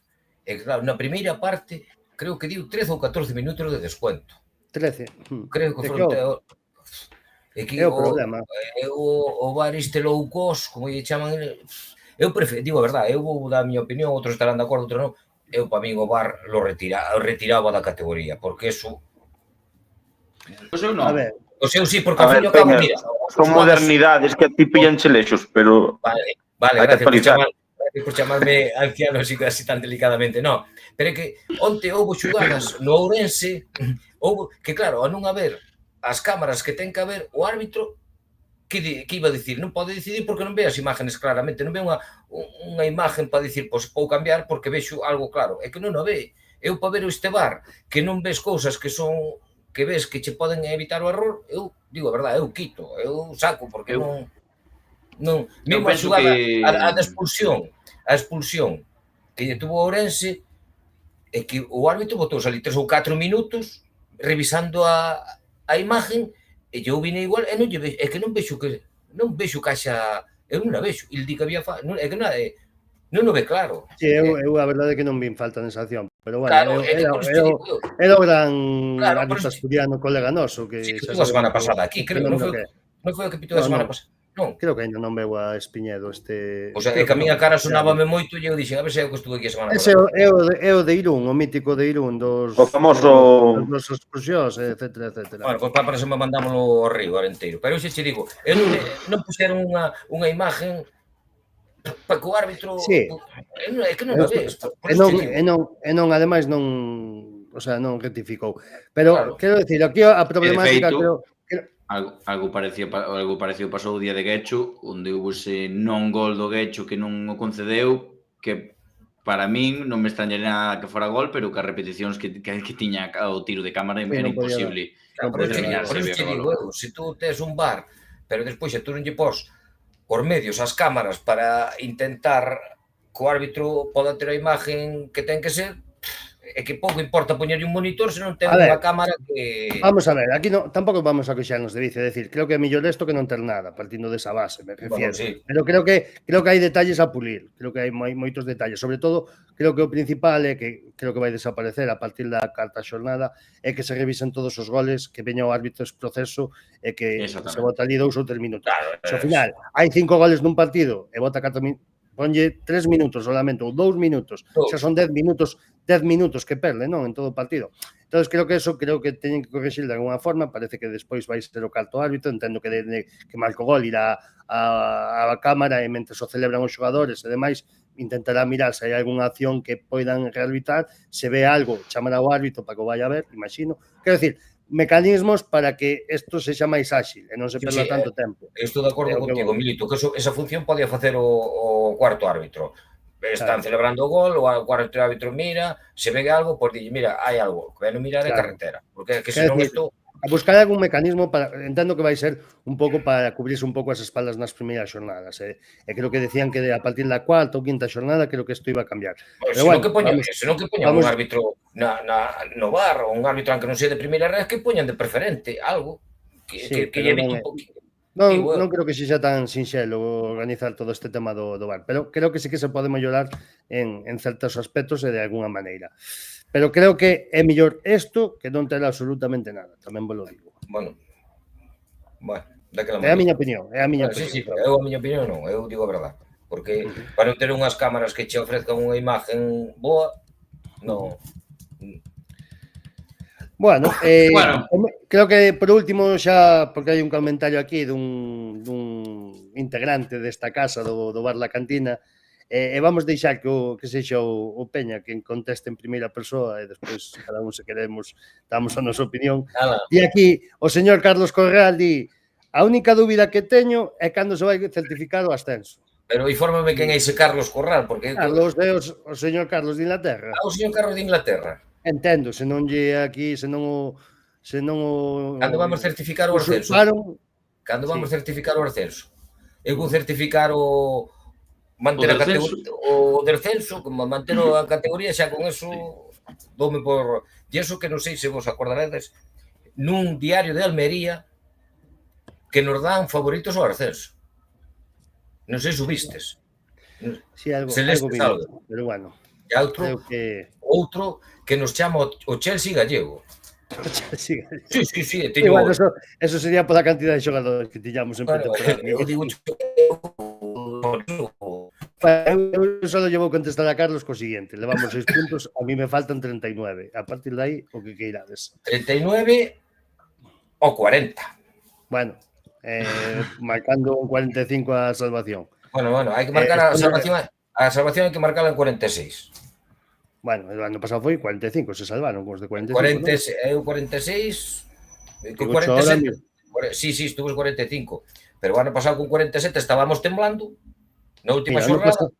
e claro, na primeira parte creo que diu 13 ou 14 minutos de descuento. 13. Creo que foron... É o problema. O bar este low cost, como lle chaman, eu prefiro, digo a verdade, eu vou dar a miña opinión, outros estarán de acordo, outros non. Eu, para min, o bar lo retiraba da categoría, porque eso... Pois eu non. A ver, O seu sí, porque ao fin e ao cabo, mira... Son modernidades que a ti pillanche lexos, pero... Vale, hai que actualizar. gracias por chamarme anciano así tan delicadamente, non. Pero é que onte houve xugadas no Ourense, que claro, a non haber as cámaras que ten que haber, o árbitro que iba a dicir, non pode decidir porque non ve as imágenes claramente, non ve unha imagen para dicir, pois vou cambiar porque vexo algo claro, é que non o ve. Eu para ver este bar, que non ves cousas que ves que che poden evitar o error, eu digo a verdade, eu quito, eu saco, porque non mesmo a xugada, a expulsión que lle tuvo o Ourense, é que o árbitro botou ali 3 ou 4 minutos revisando a imagen, e eu vine igual, e é que non vexo que haxa, eu non a vexo, il di que había é que non o ve claro. Sí, eu a verdade é que non vin falta de sanción, pero bueno, Claro, era o gran árbitro asturiano colega noso que sí, que tuvo a semana pasada aquí, creo, non foi o que pitou a semana pasada. Non. Creo que ainda non veu a Espiñedo este... O sea, é que a miña cara sonábame moito e eu dixen, a ver se é o que estuve aquí a semana pasada. Ese é o de Irún, o mítico de Irún, dos... O famoso... Dos expulsións, etcétera. Bueno, pois para se me mandámoslo ao río arenteiro. Pero eu xe che digo, non puxeron unha imagen para que o árbitro... Sí. É que non o ves. E non, ademais, non... O sea, non rectificou. Pero, quero dicir, aquí a problemática... Algo parecido pasou o día de Guecho, onde houve ese non gol do Guecho que non o concedeu, que para min non me extrañaría nada que fora gol, pero que as repeticións que tiña o tiro de cámara era imposible. Por eso te digo, se tú tes un bar, pero despois tú non lle pos os medios, as cámaras para intentar que o árbitro poda ter a imagen que ten que ser, é que pouco importa poñerlle un monitor se non ten unha cámara que... Vamos a ver, aquí tampouco vamos a queixarnos de vicio, é dicir, creo que é mellor isto que non ter nada, partindo desa base, me refiero. Bueno, sí. Pero creo que hai detalles a pulir, creo que hai moitos detalles, sobre todo, creo que o principal é que creo que vai desaparecer a partir da cuarta xornada, é que se revisen todos os goles, que veña o árbitro ese proceso e que se bota ali 2 ou 3 minutos. Claro, ao final, hai 5 goles nun partido e bota 4 minutos, ponlle 3 minutos solamente, ou 2 minutos, xa son 10 minutos que perde, non, en todo o partido. Entón, creo que teñen que corrixir de alguna forma, parece que despois vai ser o cuarto árbitro, entendo que marco gol irá a cámara e mentre o celebran os xogadores e demais, intentará mirar se hai algunha acción que poidan realizar, se ve algo, chamar ao árbitro para que o vaya a ver, imagino. Quero dicir, mecanismos para que isto sexa máis áxil e non se perda tanto tempo. Estou de acordo contigo, Milito, que esa función podía facer o cuarto árbitro. Están celebrando o gol, o cuarto árbitro mira, se ve algo, pois dille, mira, hai algo, que ven mirar de carretera. Porque que senón isto... A buscar algún mecanismo para, entendo que vai ser un pouco para cubrirse un pouco as espaldas nas primeiras xornadas, e creo que decían que a partir da cuarta ou quinta xornada creo que isto iba a cambiar. Senón que poñan un árbitro no bar, ou un árbitro que non sea de primeira red, que poñan de preferente algo que lle evite un poquinho. Non creo que sexa tan sinxelo organizar todo este tema do bar, pero creo que sí que se pode mellorar en certos aspectos e de alguna maneira. Pero creo que é mellor isto que non ter absolutamente nada, tamén vos lo digo. Bueno, daquela É a maneira. miña opinión, é a miña Sí, sí, opinión. eu a miña opinión non, eu digo a verdade. Porque para non ter unhas cámaras que che ofrezcan unha imagen boa, non. Bueno, Bueno. creo que por último xa, porque hai un comentario aquí dun integrante desta casa do Bar La Cantina, e vamos deixar que sexa o Peña quen conteste en primeira persoa e despois cada un se queremos damos a nosa opinión. Nada, E aquí o señor Carlos Correal di: a única dúbida que teño é cando se vai certificar o ascenso. pero infórmame quen é ese Carlos Corral, porque... Carlos é o señor Carlos de Inglaterra. O señor Carlos de Inglaterra. Entendo, se non lle aquí, se non o Cando vamos certificar o ascenso? usurparon, Cando vamos Sí. certificar o ascenso? Eu vou certificar o... manter O a descenso. categoría, o descenso, como manter a categoría, xa con eso doume por... E eso que non sei se vos acordaredes, nun diario de Almería que nos dan favoritos ao ascenso. Non sei se o vistes. si algo Celeste vi, Salvo. pero bueno, E creo que outro que nos chama o Chelsea gallego. sí. Sí, sí, sí, Sí, teño... bueno, eso sería pola cantidad de xogadores que tiñamos en Bueno, pretemporada. eu digo... Eu só llevo contestar a Carlos co siguiente, levamos 6 puntos, a mí me faltan 39. A partir de aí, o que queirades. 39 ou 40. Bueno, marcando un 45 a salvación. Bueno, hai que marcar a esto salvación. A salvación hai que marcarla en 46. Bueno, el ano pasado foi 45, se salvaron cos de 45. 40, eu 46, con Digo, ahora 47. Sí, estuvo en 45. Pero o ano pasado con 47 estábamos temblando. Na última xornada.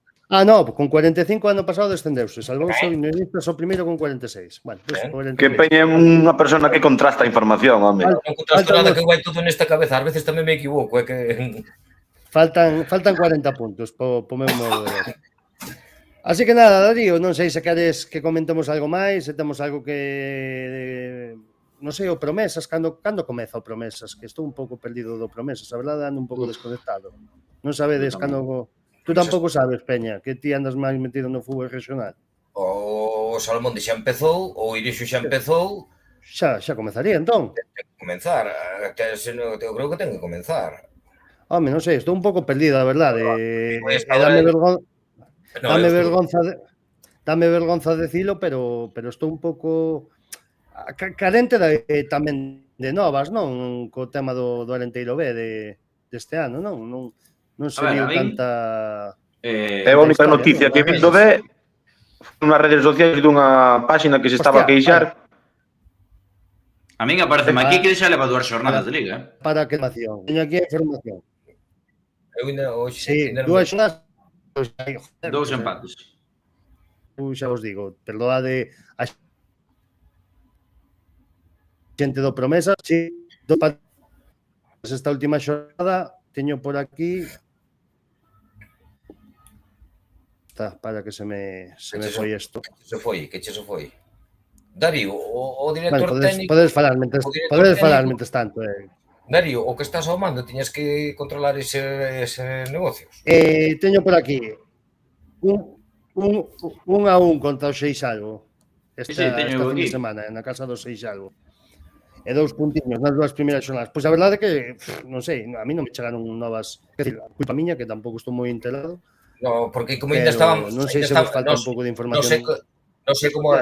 No, con 45 ano pasado descendeuse, salvouse o Unionistas o primeiro con 46. Bueno, pues, 46. Que Peña é unha persona que contrasta a información, home. Non contrasto nada que vai todo nesta cabeza. Ás veces tamén me equivoco, é que... Faltan 40 puntos po meu modo de ver. Así que nada, Darío, non sei se queres que comentemos algo máis, se temos algo que... Non sei, o Promesas, cando comeza o Promesas? Que estou un pouco perdido do Promesas, a verdade ando un pouco desconectado. Non sabedes cando... Tú tampouco sabes, Peña, que ti andas máis metido no fútbol regional. O Salamonde xa empezou, o Irixo xa empezou. Xa comezaría, entón. Ten que comenzar. Eu creo que ten que comenzar. Home, non sei, estou un pouco perdido, a verdade. Dame vergonza decilo, pero estou un pouco carente tamén de novas, non? Co tema do Alenteiro B deste ano, non? Non se viu tanta... É a única noticia que vindo de unhas redes sociais dunha páxina que se estaba a queixar. A min aparece aquí que xa leva 2 xornadas de liga. Para que nación. Teño aquí a información. Eu ainda hoxe... Sí, 2 xornadas... 2 empates. Xa vos digo, perdoade a xente do Promesa, sí, 2 empates esta última xornada, teño por aquí... Para que se me foi isto. Que che se foi? Darío, o director técnico... Podes falar mentres tanto. Darío, o que estás ao mando, tiñas que controlar ese negocios. Teño por aquí un a un contra o Seixalvo. Esta fin de semana, na casa do Seixalvo. E 2 puntiños nas 2 primeiras xornadas. Pois a verdade é que, non sei, a mí non me chegaron novas... É dicir, culpa miña, que tampouco estou moi enterado. No, porque como ainda estábamos... Non sei se vos falta un pouco de información. Non sei como...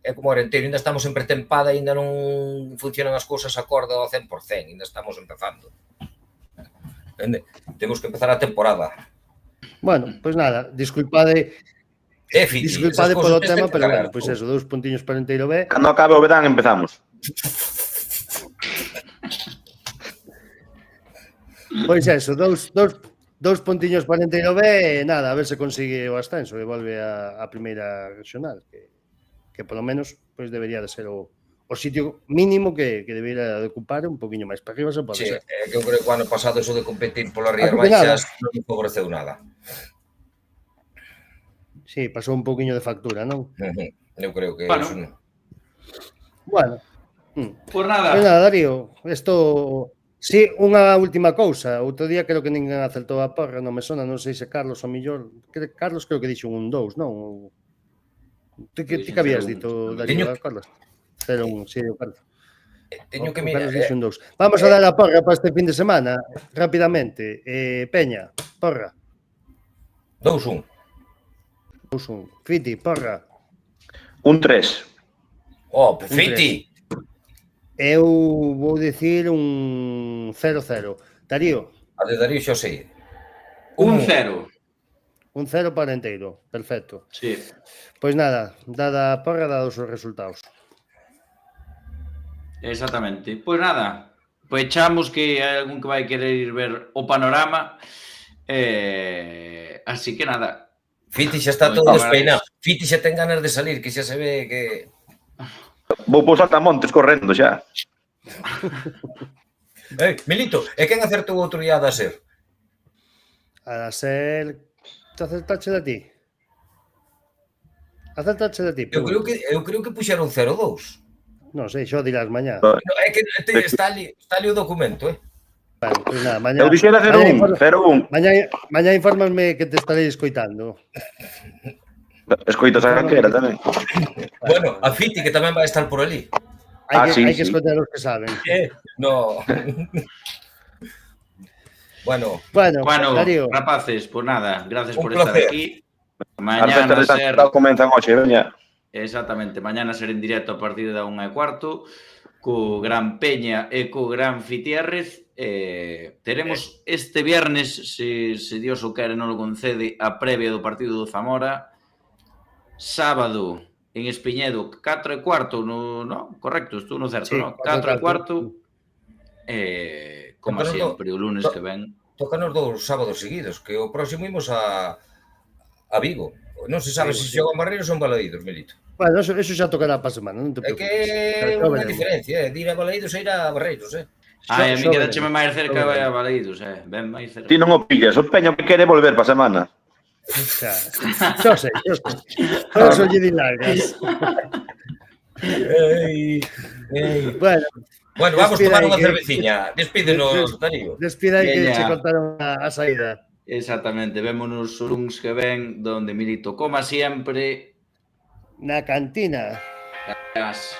É como Arenteiro, ainda estamos en pretempada, ainda non funcionan as cousas acorde ao 100%, ainda estamos empezando. Temos que empezar a temporada. Bueno, pois nada, disculpade polo tema, pero bueno, pois eso, 2 puntiños para Arenteiro B. Cando acabe o verán empezamos. Pois eso, dous puntiños para Arenteiro B e nada, a ver se consigue o ascenso e volve a primeira regional, que polo menos pois debería de ser o sitio mínimo que debería de ocupar un poquinho máis para arriba se pode ser. É que eu creo que o ano pasado eso de competir polas Rías Baixas non me favoreceu nada. Sí, pasou un pouquiño de factura, non? Eu creo que eso non. Bueno. Por nada. Pois nada, Darío, isto... Sí, unha última cousa. Outro día creo que ninguén acertou a porra, non me sona, non sei se Carlos ou millor. Carlos creo que dixo un 2, non? Ti que habías dito, Darío, Carlos? 0-1, sí, Carlos. Teño que O mirar. Carlos dixo un 2. Vamos a dar a porra para este fin de semana, rapidamente. Peña, porra. 2-1. 2-1. Fiti, porra. Un 3. Oh, Fiti. Eu vou dicir un 0-0. Darío, A de Darío xa sei. Un 0. un 0 para Enteiro. Perfecto. Sí. Pois nada, dada a porra, dados os resultados. Exactamente. Pois nada, pechamos que hai algún que vai querer ir ver o panorama. Así que nada. Fiti xa está todo despeinado. Fiti xa ten ganas de salir, que xa se ve que... Vou por Saltamontes correndo xa. Milito, e quen acertou outro día a ser? A ser... Te acertache de ti? Acertache de ti? Eu creo que puxeron 0-2. Non sei, xo dirás mañá. No, é que está ali o documento, Bueno, pois nada, mañá... Eu dixera 0-1. 0-1. Mañá informasme que te estarei escoitando. Escoitas a calquera tamén. Bueno, a Fiti, que tamén vai estar por ali. Hai sí, que sí. escoitar os que saben. No. Bueno, Darío. Rapaces, pues nada, gracias Un por placer. estar aquí. As Mañana festas de ser... Santiago comenzan hoxe, veña. Exactamente, mañana ser en directo a partir da 1:15 co Gran Peña e co Gran Fitierrez. Teremos este viernes, se Dios o quere non o concede, a previa do partido do Zamora. Sábado en Espiñedo, 4:15, no, correcto, estou no certo, Sí, no? 4:15. Como Pero sempre, o lunes que ven. tócanos 2 sábados seguidos, que o próximo imos a Vigo. Non se sabe se xogan Barreiros ou en Balaídos, Milito. Bueno, eso xa tocará para a semana, non te É preocupes. que é unha diferencia, de ir a Balaídos e ir a Barreiros, A mí Xo quedacheme máis cerca veremos. vai a Balaídos, ben máis cerca. Ti non o pillas, o Peña que quere volver para a semana. Xo sei. Por eso lle di largas. Bueno, vamos despida tomar aí unha que- cerveciña. Despídenos, Darío. Despida aí que Veña. che contaron a saída. Exactamente, vémonos o luns que ven, donde Milito, como siempre, Na cantina. gas.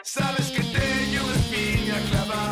Sabes que teño a espiña clavada